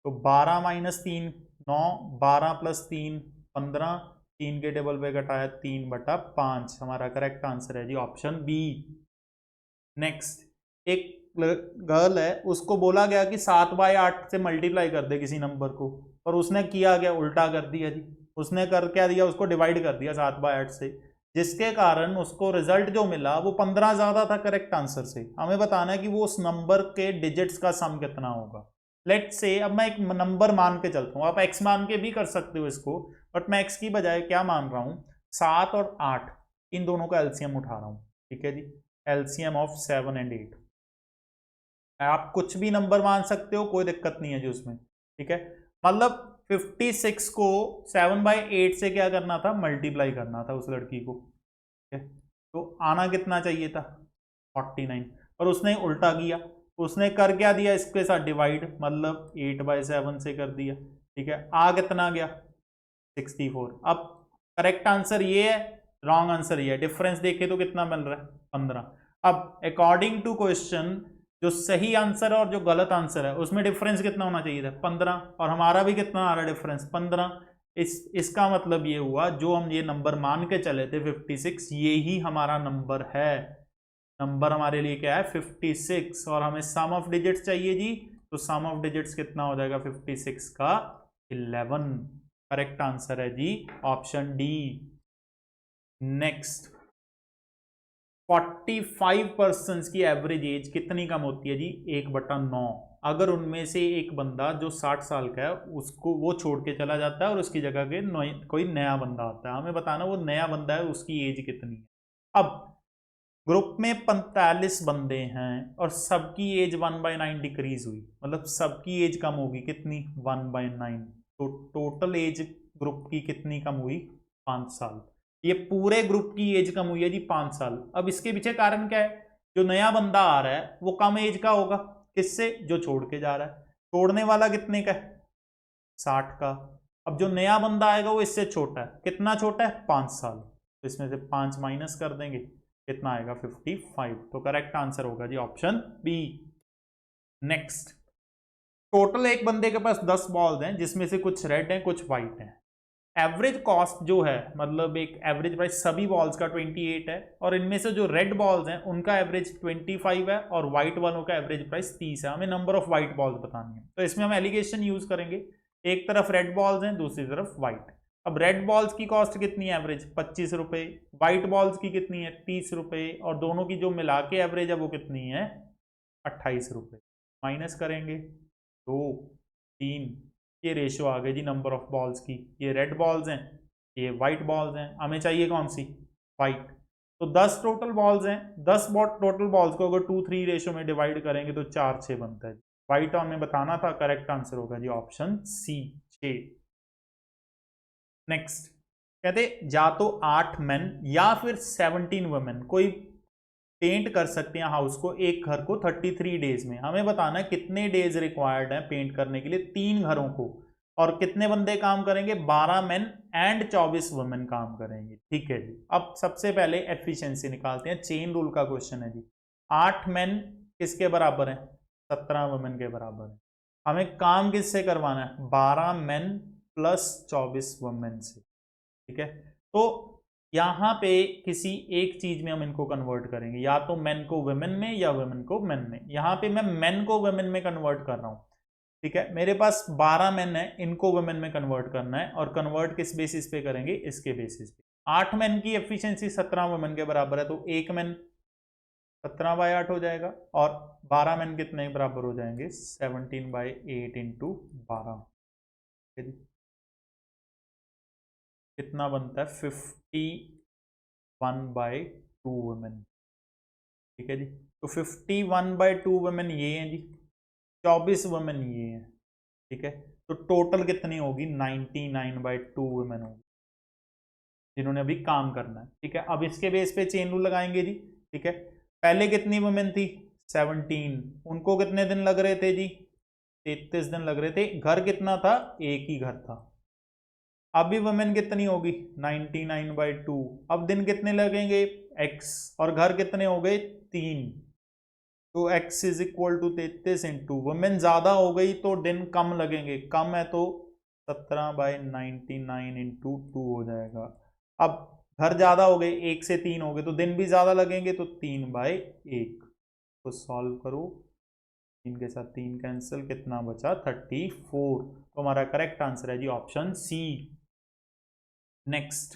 तो 12 माइनस 3 9, 12 प्लस 3 15, 3 के टेबल पे घटाया 3/5, हमारा करेक्ट आंसर है जी ऑप्शन बी। नेक्स्ट, एक गर्ल है, उसको बोला गया कि 7/8 से मल्टीप्लाई कर दे किसी नंबर को, और उसने किया गया उल्टा कर दिया जी। उसने कर क्या दिया, उसको डिवाइड कर दिया 7/8 से, जिसके कारण उसको रिजल्ट जो मिला वो 15 ज्यादा था करेक्ट आंसर से। हमें बताना है कि वो उस नंबर के डिजिट्स का सम कितना होगा। लेट से, अब मैं एक नंबर मान के चलता हूँ, आप एक्स मान के भी कर सकते हो इसको, बट मैं एक्स की बजाय क्या मान रहा हूँ 7 और 8, इन दोनों का एलसीएम उठा रहा हूँ। ठीक है जी, एलसीएम ऑफ 7 एंड 8, आप कुछ भी नंबर मान सकते हो, कोई दिक्कत नहीं है जी उसमें। ठीक है, मतलब 56 को 7/8 से क्या करना था मल्टीप्लाई करना था उस लड़की को। ठीक है, तो आना कितना चाहिए था 49, और उसने उल्टा किया, उसने कर क्या दिया इसके साथ डिवाइड, मतलब 8/7 से कर दिया। ठीक है, आ कितना गया 64। अब करेक्ट आंसर ये है, रॉन्ग आंसर ये है, डिफरेंस देखे तो कितना मिल रहा है 15। अब अकॉर्डिंग टू क्वेश्चन जो सही आंसर है और जो गलत आंसर है उसमें डिफरेंस कितना होना चाहिए था 15, और हमारा भी कितना आ रहा है डिफरेंस 15। इसका मतलब ये हुआ जो हम ये नंबर मान के चले थे 56, ये ही हमारा नंबर है। नंबर हमारे लिए क्या है 56, और हमें सम ऑफ डिजिट्स चाहिए जी, तो सम ऑफ डिजिट्स कितना हो जाएगा 56 का 11। करेक्ट आंसर है जी ऑप्शन डी। नेक्स्ट, 45% की एवरेज एज कितनी कम होती है जी? 1/9। अगर उनमें से एक बंदा जो 60 साल का है उसको वो छोड़ के चला जाता है और उसकी जगह के कोई नया बंदा आता है, हमें बताना वो नया बंदा है उसकी एज कितनी है। अब ग्रुप में 45 बंदे हैं और सबकी एज 1/9 डिक्रीज हुई, मतलब सबकी एज कम होगी कितनी? 1/9। तो टोटल एज ग्रुप की कितनी कम हुई? 5 साल। ये पूरे ग्रुप की एज कम हुई है जी 5 साल। अब इसके पीछे कारण क्या है? जो नया बंदा आ रहा है वो कम एज का होगा, किससे? जो छोड़ के जा रहा है। छोड़ने वाला कितने का है? 60 का। अब जो नया बंदा आएगा वो इससे छोटा है, कितना छोटा है? 5 साल। तो इसमें से 5 माइनस कर देंगे, कितना आएगा? 55। तो करेक्ट आंसर होगा जी ऑप्शन बी। नेक्स्ट, टोटल एक बंदे के पास 10 बॉल्स हैं जिसमें से कुछ रेड हैं कुछ व्हाइट हैं। एवरेज कॉस्ट जो है, मतलब एक एवरेज प्राइस सभी बॉल्स का 28 है और इनमें से जो रेड बॉल्स हैं उनका एवरेज 25 है और व्हाइट वालों का एवरेज प्राइस 30 है। हमें नंबर ऑफ व्हाइट बॉल्स बतानी है, तो इसमें हम एलिगेशन यूज करेंगे। एक तरफ रेड बॉल्स हैं दूसरी तरफ व्हाइट। अब रेड बॉल्स की कॉस्ट कितनी है? एवरेज 25 रुपए। व्हाइट बॉल्स की कितनी है? 30 रुपए। और दोनों की जो मिला के एवरेज है वो कितनी है? 28 रुपए। माइनस करेंगे 2 3, ये रेशियो आ गई जी नंबर ऑफ बॉल्स की। ये रेड बॉल्स हैं ये व्हाइट बॉल्स हैं, हमें चाहिए कौन सी? व्हाइट। तो 10 टोटल बॉल्स हैं, 10 टोटल बॉल्स को अगर 2-3 रेशियो में डिवाइड करेंगे तो 4-6 बनता है। व्हाइट हमें बताना था, करेक्ट आंसर होगा जी ऑप्शन सी 6। नेक्स्ट, कहते या तो 8 मेन या फिर 17 वुमेन कोई पेंट कर सकते हैं हाउस को, एक घर को 33 डेज में। हमें बताना है कितने डेज रिक्वायर्ड है पेंट करने के लिए 3 घरों को, और कितने बंदे काम करेंगे? 12 मेन एंड 24 वुमेन काम करेंगे। ठीक है जी। अब सबसे पहले एफिशिएंसी निकालते हैं, चेन रूल का क्वेश्चन है जी। 8 मेन किसके बराबर है? 17 वुमेन के बराबर है। हमें काम किससे करवाना है? 12 मेन प्लस 24 वुमेन से। ठीक है, तो यहां पे किसी एक चीज में हम इनको कन्वर्ट करेंगे, या तो मेन को वुमेन में या वुमेन को मेन में। यहां पे मैं मेन को वुमेन में कन्वर्ट कर रहा हूं। ठीक है, मेरे पास 12 मेन है, इनको वुमेन में कन्वर्ट करना है, और कन्वर्ट किस बेसिस पे करेंगे? इसके बेसिस पे। 8 मेन की एफिशिएंसी 17 वुमेन के बराबर है, तो एक मेन 17/8 हो जाएगा, और 12 मेन कितने बराबर हो जाएंगे? 17/8 इंटू 12। कितना बनता है? 51/2 वुमेन। ठीक है जी, तो 51/2 वुमेन ये हैं जी, 24 वुमेन ये हैं। ठीक है, तो टोटल कितनी होगी? 99/2 वुमेन होगी जिन्होंने अभी काम करना है। ठीक है, अब इसके बेस पे चेन रूल लगाएंगे जी। ठीक है, पहले कितनी वुमेन थी? 17। उनको कितने दिन लग रहे थे जी? 33 दिन लग रहे थे। घर कितना था? एक ही घर था। अभी वुमेन कितनी होगी? 99/2। अब दिन कितने लगेंगे? x, और घर कितने हो गए? 3। तो x is equal to 33 into, वुमेन ज्यादा हो गई तो दिन कम लगेंगे, कम है तो 17/99 इंटू 2 हो जाएगा। अब घर ज्यादा हो गए, 1 से 3 हो गए तो दिन भी ज्यादा लगेंगे, तो 3/1। तो सॉल्व करो, 3 के साथ 3 कैंसिल, कितना बचा? 34। तो हमारा करेक्ट आंसर है जी option C. Next,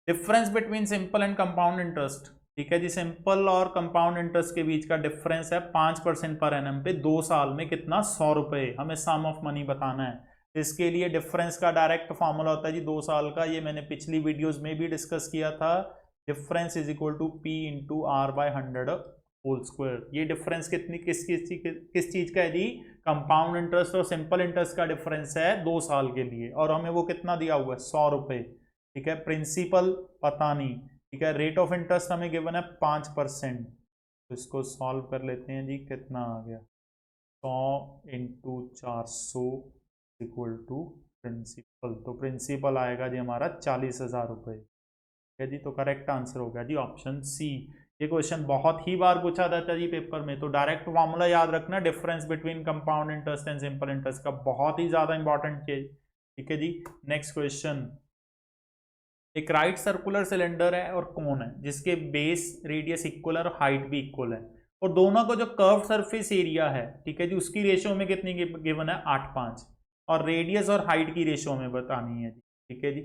difference between simple and compound interest. ठीक है जी, सिंपल और कंपाउंड इंटरेस्ट के बीच का डिफरेंस है 5% पर एनम पे 2 साल में कितना? 100 रुपए। हमें सम ऑफ मनी बताना है। इसके लिए डिफरेंस का डायरेक्ट फॉर्मूला होता है जी 2 साल का, ये मैंने पिछली वीडियोस में भी डिस्कस किया था। Difference is equal to P into R/100 whole square. ये डिफरेंस किस चीज का है जी? कंपाउंड इंटरेस्ट और सिंपल इंटरेस्ट का डिफरेंस है 2 साल के लिए, और हमें वो कितना दिया हुआ है? 100 रुपए। ठीक है, प्रिंसिपल पता नहीं। ठीक है, रेट ऑफ इंटरेस्ट हमें गिवन है 5%। तो इसको सॉल्व कर लेते हैं जी, कितना आ गया? 100 इंटू 400 इक्वल टू प्रिंसिपल। तो प्रिंसिपल आएगा जी हमारा 40,000 रुपये। ठीक है जी, तो करेक्ट आंसर हो गया जी ऑप्शन सी। ये क्वेश्चन बहुत ही बार पूछा जाता है जी पेपर में, तो डायरेक्ट फॉर्मूला याद रखना, difference between compound interest and simple interest का, बहुत ही ज्यादा इंपॉर्टेंट चीज। ठीक है जी, नेक्स्ट क्वेश्चन। एक राइट सर्कुलर सिलेंडर है और कोन है जिसके बेस रेडियस इक्वल है और हाइट भी इक्वल है, और दोनों का जो कर्व सरफेस एरिया है, ठीक है जी, उसकी रेशियो में कितनी गिवन है? 8:5, और रेडियस और हाइट की रेशियो में बतानी है जी। ठीक है जी,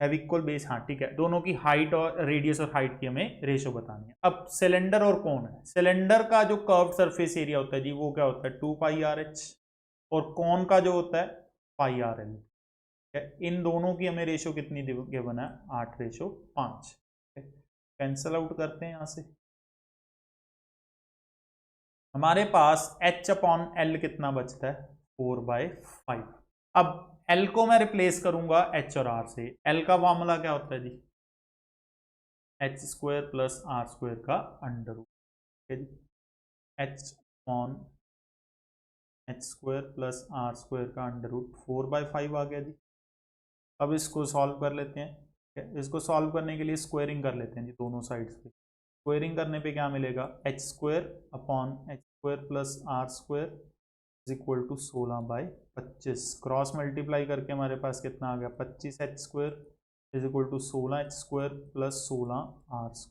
हैव इक्वल बेस, हाँ ठीक है, दोनों की हाइट और रेडियस और हाइट की हमें रेशो बतानी है। अब सिलेंडर और कोन है, सिलेंडर का जो कर्व सरफेस एरिया होता है जी वो क्या होता है 2 पाई आर एच, और कोन का जो होता है पाई आर एल। इन दोनों की हमें रेशो कितनी गिवन है 8:5। कैंसल आउट करते हैं यहां से, हमारे पास h अपॉन एल कितना बचता है 4/5। अब l को मैं रिप्लेस करूंगा h और r से, l का फॉर्मूला क्या होता है जी h² प्लस r² का अंडर रूट, ठीक है जी, h upon h² plus r² का अंडर रूट 4/5 आ गया जी। अब इसको सॉल्व कर लेते हैं, इसको सॉल्व करने के लिए स्क्वायरिंग कर लेते हैं जी दोनों साइड्स पे। स्क्वायरिंग करने पे क्या मिलेगा h² upon h² plus r² is equal to 16/25। Cross multiply करके हमारे पास कितना आ गया 25h² is equal to 16h² plus 16r²।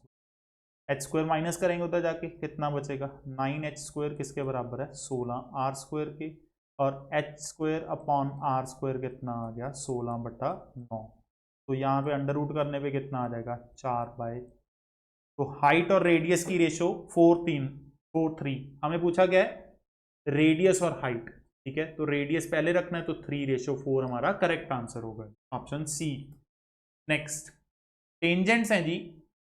h² minus करेंगे उधर जाके कितना बचेगा 9h² किसके बराबर है 16r² के, और h² अपॉन r² कितना आ गया 16/9। तो यहाँ पे अंडर रूट करने पे कितना आ जाएगा 4/, तो हाइट और रेडियस की रेशो 4:3 हमें पूछा गया है रेडियस और हाइट, ठीक है, तो रेडियस पहले रखना है तो 3:4 हमारा करेक्ट आंसर होगा, ऑप्शन सी। नेक्स्ट, टेंजेंट्स हैं जी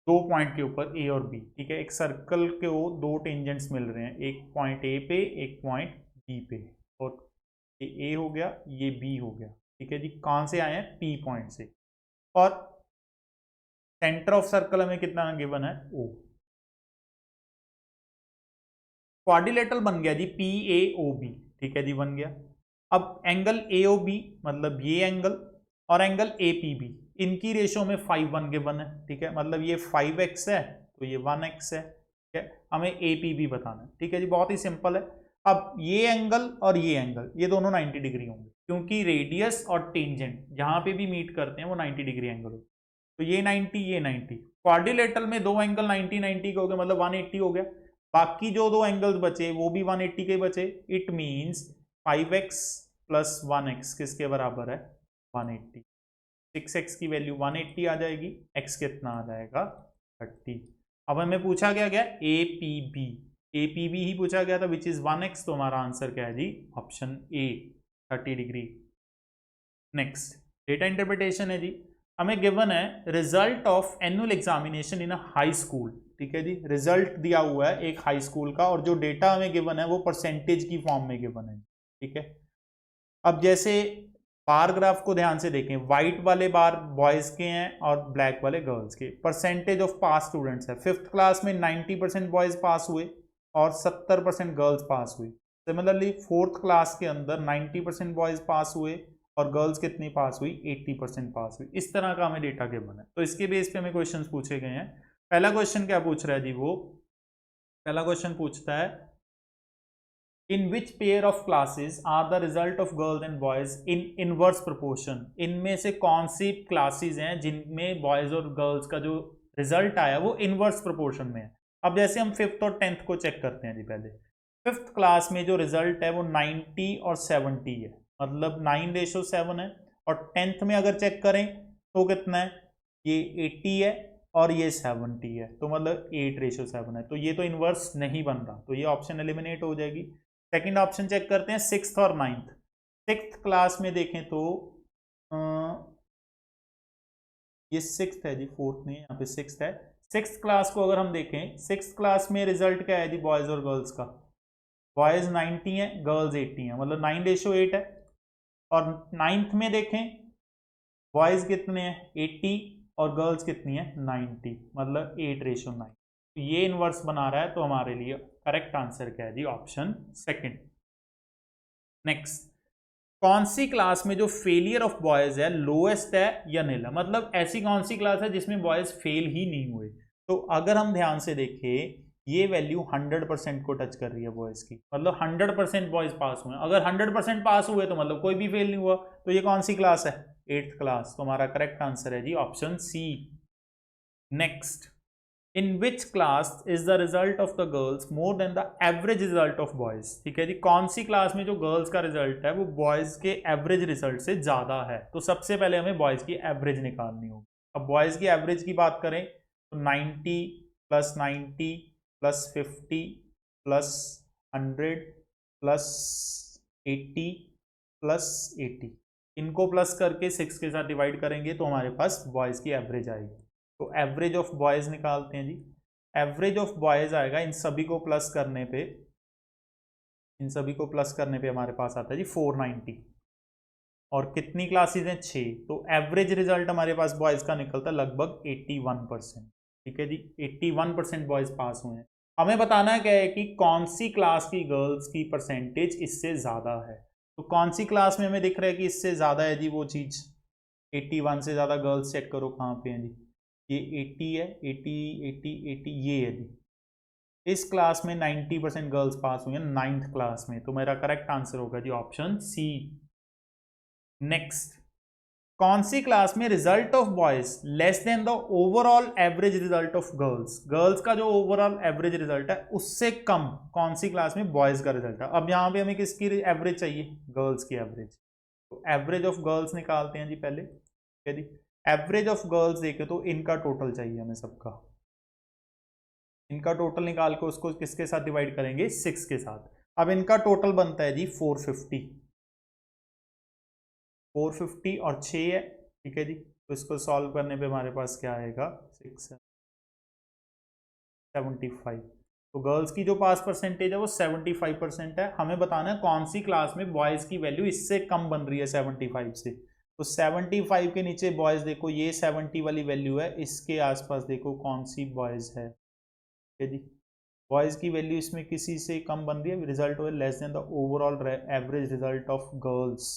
दो पॉइंट के ऊपर ए और बी, ठीक है, एक सर्कल के वो दो टेंजेंट्स मिल रहे हैं, एक पॉइंट ए पे एक पॉइंट बी पे, और ये ए हो गया ये बी हो गया, ठीक है जी, कहां से आए हैं पी पॉइंट से, और सेंटर ऑफ सर्कल हमें कितना गिवन है ओ। क्वाड्रिलेटरल बन गया G P A O B, ठीक है जी बन गया। अब एंगल ए ओ बी मतलब ये एंगल और एंगल ए पी बी, इनकी रेशो में 5:1 गिवन है, ठीक है, मतलब ये 5x है तो ये 1x है, ठीक है, हमें ए पी बी बताना है, ठीक है जी, बहुत ही सिंपल है। अब ये एंगल और ये एंगल ये दोनों 90 डिग्री होंगे, क्योंकि रेडियस और टेंजेंट जहां पे भी मीट करते हैं वो 90 डिग्री एंगल होगा, तो ये 90 ये 90, क्वाड्रिलेटरल में दो एंगल 90 90 के हो गए, मतलब 180 हो गया, बाकी जो दो एंगल्स बचे वो भी 180 के बचे, it means 5x plus 1x किसके बराबर है 180, 6x की वैल्यू 180 आ जाएगी, x कितना आ जाएगा 30। अब हमें पूछा गया ए पी बी ही पूछा गया था विच इज 1x, तो हमारा आंसर क्या है जी option A 30 degree. Next, data interpretation है जी, हमें गिवन है result of annual examination in a high school, ठीक है जी, रिजल्ट दिया हुआ है एक हाई स्कूल का, और जो डेटा हमें गिवन है वो परसेंटेज की फॉर्म में गिवन है, ठीक है। अब जैसे बार ग्राफ को ध्यान से देखें, व्हाइट वाले बार बॉयज के हैं और ब्लैक वाले गर्ल्स के, परसेंटेज ऑफ पास स्टूडेंट्स है, 5th क्लास में 90% बॉयज पास हुए और 70% गर्ल्स पास हुई। सिमिलरली 4th क्लास के अंदर 90% बॉयज पास हुए और गर्ल्स कितनी पास हुई 80% पास हुई। इस तरह का हमें डेटा गिवन है, तो इसके बेस पे हमें क्वेश्चन पूछे गए हैं। पहला क्वेश्चन क्या पूछ रहा है जी, वो पहला क्वेश्चन पूछता है in which pair of classes are the result of girls and boys in inverse proportion, इनमें से कौन सी क्लासेस हैं जिनमें बॉयज और गर्ल्स का जो रिजल्ट आया वो इनवर्स प्रोपोर्शन में है। अब जैसे हम 5th और 10th को चेक करते हैं जी, पहले 5th क्लास में जो रिजल्ट है वो 90 और 70 है, मतलब 9:7 है, और 10th में अगर चेक करें तो कितना है ये 80 है और ये 70 है, तो मतलब 8:7 है, तो ये तो इनवर्स नहीं बन रहा, तो ये ऑप्शन एलिमिनेट हो जाएगी। सेकंड ऑप्शन चेक करते हैं 6th और 9th। 6th क्लास में देखें तो ये 6th है जी, 4th नहीं, यहाँ पे 6th है। 6th क्लास को अगर हम देखें, 6th क्लास में रिजल्ट क्या है जी बॉयज और गर्ल्स का, बॉयज 90 है गर्ल्स 80 है, मतलब 9:8 है, और 9th में देखें बॉयज कितने हैं 80 और गर्ल्स कितनी है 90, मतलब 8:9, तो ये इनवर्स बना रहा है, तो हमारे लिए करेक्ट आंसर क्या है जी ऑप्शन सेकंड। नेक्स्ट, कौन सी क्लास में जो फेलियर ऑफ बॉयज है लोएस्ट है या नील है, मतलब ऐसी कौन सी क्लास है जिसमें बॉयज फेल ही नहीं हुए, तो अगर हम ध्यान से देखें ये वैल्यू 100% को टच कर रही है बॉयज की, मतलब 100% बॉयज पास हुए, अगर 100% पास हुए तो मतलब कोई भी फेल नहीं हुआ, तो ये कौन सी क्लास है 8th क्लास, तो हमारा करेक्ट आंसर है जी option C. Next, in which class is the result of the girls more than the average result of boys. ठीक है जी, कौन सी क्लास में जो गर्ल्स का रिजल्ट है वो बॉयज के एवरेज रिजल्ट से ज्यादा है। तो सबसे पहले हमें बॉयज की एवरेज निकालनी होगी। अब बॉयज की एवरेज की बात करें तो 90 plus 90 plus 50 plus 100 plus 80 plus 80, इनको प्लस करके 6 के साथ डिवाइड करेंगे तो हमारे पास बॉयज की एवरेज आएगी। तो एवरेज ऑफ बॉयज निकालते हैं जी। एवरेज ऑफ बॉयज आएगा, इन सभी को प्लस करने पे हमारे पास आता है जी 490। और कितनी क्लासेज हैं? 6। तो एवरेज रिजल्ट हमारे पास बॉयज का निकलता है लगभग 81%। ठीक है जी, 81% बॉयज पास हुए हैं। हमें बताना क्या है कि कौन सी क्लास की गर्ल्स की परसेंटेज इससे ज्यादा है। तो कौन सी क्लास में हमें दिख रहा है कि इससे ज्यादा है जी वो चीज? 81 से ज्यादा गर्ल्स चेक करो कहाँ पे है जी। ये 80 है, 80 80 80 ये है जी। इस क्लास में 90% गर्ल्स पास हुई हैं 9th क्लास में। तो मेरा करेक्ट आंसर होगा जी ऑप्शन सी। नेक्स्ट, कौन सी क्लास में result of boys less than the overall average result of girls? Girls का जो ओवरऑल एवरेज रिजल्ट है उससे कम कौन सी क्लास में बॉयज का रिजल्ट है? अब यहां पे हमें किसकी एवरेज चाहिए? गर्ल्स की एवरेज। तो एवरेज ऑफ गर्ल्स निकालते हैं जी पहले। यदि एवरेज ऑफ गर्ल्स देखे तो इनका टोटल चाहिए हमें सबका। इनका टोटल निकाल के उसको किसके साथ डिवाइड करेंगे? 6 के साथ। अब इनका टोटल बनता है जी 450। 450 और 6 है। ठीक है जी, तो इसको सॉल्व करने पे हमारे पास क्या आएगा? 6 75। तो गर्ल्स की जो पास परसेंटेज है वो 75% है। हमें बताना है कौन सी क्लास में बॉयज की वैल्यू इससे कम बन रही है 75 से। तो 75 के नीचे बॉयज देखो, ये 70 वाली वैल्यू है, इसके आसपास देखो कौन सी बॉयज है। यदि बॉयज की वैल्यू इसमें किसी से कम बन रही है, रिजल्ट हो less than the overall average result of girls.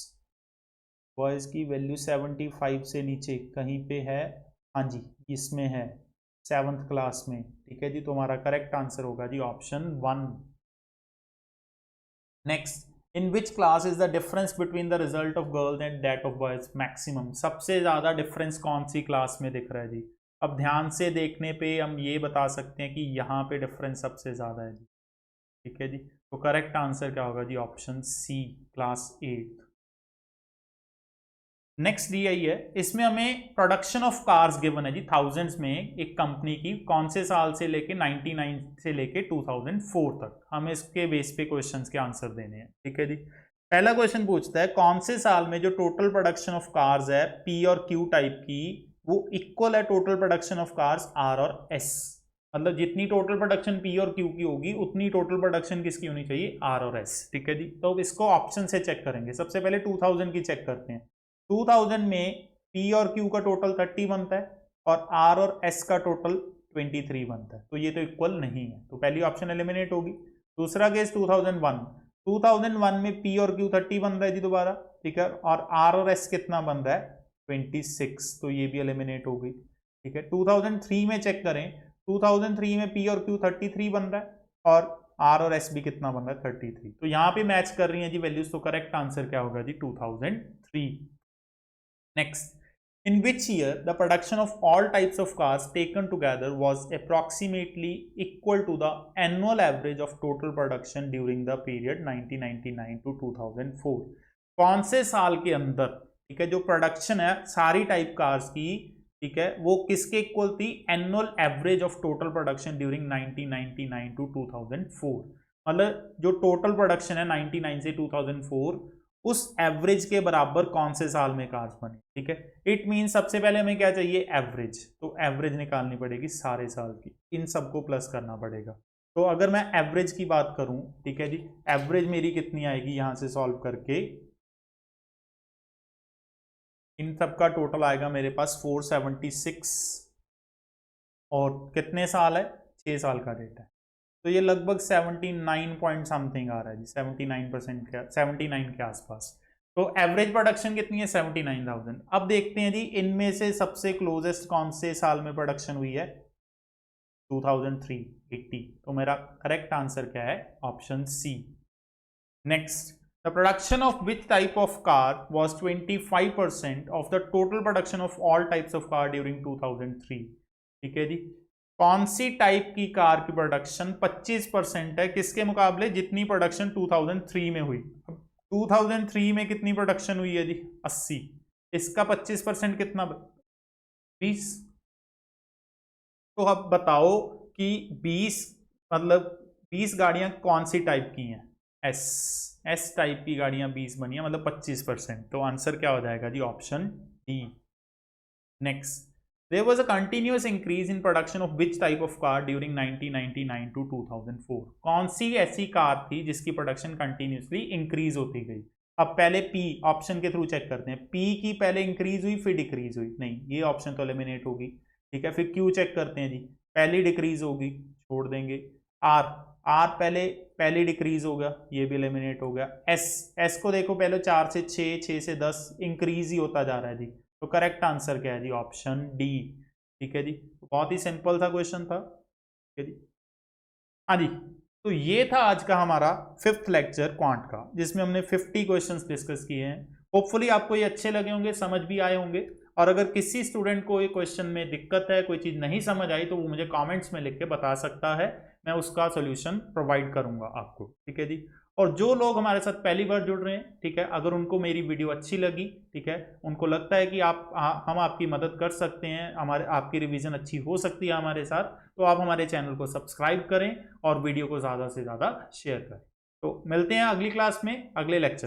Boys की वैल्यू 75 से नीचे कहीं पे है? हाँ जी, इसमें है 7th क्लास में। ठीक है जी, तो हमारा करेक्ट आंसर होगा जी option 1। Next, in which class is the difference between the result of girls and that of boys maximum? सबसे ज्यादा डिफरेंस कौन सी क्लास में दिख रहा है जी? अब ध्यान से देखने पे हम ये बता सकते हैं कि यहाँ पे डिफरेंस सबसे ज्यादा है जी। ठीक है जी, तो करेक्ट आंसर क्या होगा जी? Option C, class 8। Next D I है, इसमें हमें प्रोडक्शन ऑफ कार्स गिवन है जी थाउजेंड्स में एक कंपनी की, कौन से साल से लेके 99 से लेके 2004 तक। हमें इसके बेस पे क्वेश्चंस के आंसर देने हैं। ठीक है जी, पहला क्वेश्चन पूछता है कौन से साल में जो टोटल प्रोडक्शन ऑफ कार्स है पी और क्यू टाइप की वो इक्वल है total production of cars R और एस। मतलब जितनी टोटल प्रोडक्शन पी और क्यू की होगी उतनी टोटल प्रोडक्शन किसकी होनी चाहिए? आर और एस। ठीक है जी, तो इसको ऑप्शन से चेक करेंगे। सबसे पहले 2000 की चेक करते हैं। 2000 में P और Q का टोटल 30 बनता है और R और S का टोटल 23 बनता है, तो ये तो इक्वल नहीं है, तो पहली ऑप्शन एलिमिनेट होगी। दूसरा केस 2001 में P और Q 30 बन रहा है जी दोबारा। ठीक है, और R और S कितना बन रहा है? 26, तो ये भी एलिमिनेट हो गई। ठीक है, 2003 में चेक करें, 2003 में P और Q 33 बन रहा है और R और S भी कितना बन रहा है? 33। तो यहाँ पे मैच कर रही है जी वैल्यूज, तो करेक्ट आंसर क्या होगा जी? 2003। Next, in which year the production of all types of cars taken together was approximately equal to the annual average of total production during the period 1999 to 2004? कौन से साल के अंदर, ठीक है, जो प्रोडक्शन है सारी टाइप कार्स की, ठीक है, वो किसके इक्वल थी? Annual average of total production during 1999 to 2004। मतलब जो टोटल प्रोडक्शन है 99 से 2004 उस एवरेज के बराबर कौन से साल में कार्स बनी। ठीक है, इट मीन सबसे पहले हमें क्या चाहिए? एवरेज। तो एवरेज निकालनी पड़ेगी सारे साल की, इन सबको प्लस करना पड़ेगा। तो अगर मैं एवरेज की बात करूं, ठीक है जी, एवरेज मेरी कितनी आएगी यहां से सॉल्व करके? इन सब का टोटल आएगा मेरे पास 476 और कितने साल है? 6 साल का डेटा है, तो ये लगभग 79 पॉइंट समथिंग आ रहा है जी, 79% के 79 के आसपास। तो एवरेज प्रोडक्शन कितनी है? 79,000। अब देखते हैं जी इनमें से सबसे क्लोजेस्ट कौन से साल में प्रोडक्शन हुई है? 2003, 80। तो मेरा करेक्ट आंसर क्या है? Option C. Next, the production of which type of car was 25% of the total production of all types of car during 2003। ठीक है जी, कौन सी टाइप की कार की प्रोडक्शन 25% है किसके मुकाबले जितनी प्रोडक्शन 2003 में हुई। 2003 में कितनी प्रोडक्शन हुई है जी 80, इसका 25% कितना 20। तो अब बताओ कि 20 मतलब 20 गाड़ियां कौन सी टाइप की हैं, एस टाइप की गाड़ियां 20 बनी है मतलब 25%। तो आंसर क्या हो जाएगा जी option D. Next, there was a continuous increase in production of which type of car during 1999 to 2004। कौन सी ऐसी कार थी जिसकी प्रोडक्शन कंटिन्यूसली इंक्रीज होती गई। अब पहले पी ऑप्शन के थ्रू चेक करते हैं, पी की पहले इंक्रीज हुई फिर डिक्रीज हुई, नहीं ये ऑप्शन तो एलिमिनेट होगी। ठीक है, फिर क्यू चेक करते हैं जी, पहली डिक्रीज होगी छोड़ देंगे। आर, आर पहली डिक्रीज होगा ये भी एलिमिनेट हो गया। एस को देखो पहले 4 से 6, 6 से 10 इंक्रीज ही होता जा रहा है जी। तो करेक्ट आंसर क्या है जी ऑप्शन डी। ठीक है जी, बहुत ही सिंपल सा क्वेश्चन था। ठीक है जी, हाँ जी। तो ये था आज का हमारा 5th लेक्चर क्वांट का, जिसमें हमने 50 क्वेश्चंस डिस्कस किए हैं। होपफुली आपको ये अच्छे लगे होंगे, समझ भी आए होंगे। और अगर किसी स्टूडेंट को ये क्वेश्चन में दिक्कत है, कोई चीज़ नहीं समझ आई, तो वो मुझे कमेंट्स में लिख के बता सकता है, मैं उसका सोल्यूशन प्रोवाइड करूंगा आपको। ठीक है जी, और जो लोग हमारे साथ पहली बार जुड़ रहे हैं, ठीक है, अगर उनको मेरी वीडियो अच्छी लगी, ठीक है, उनको लगता है कि हम आपकी मदद कर सकते हैं, आपकी रिवीजन अच्छी हो सकती है हमारे साथ, तो आप हमारे चैनल को सब्सक्राइब करें और वीडियो को ज़्यादा से ज़्यादा शेयर करें। तो मिलते हैं अगली क्लास में, अगले लेक्चर में।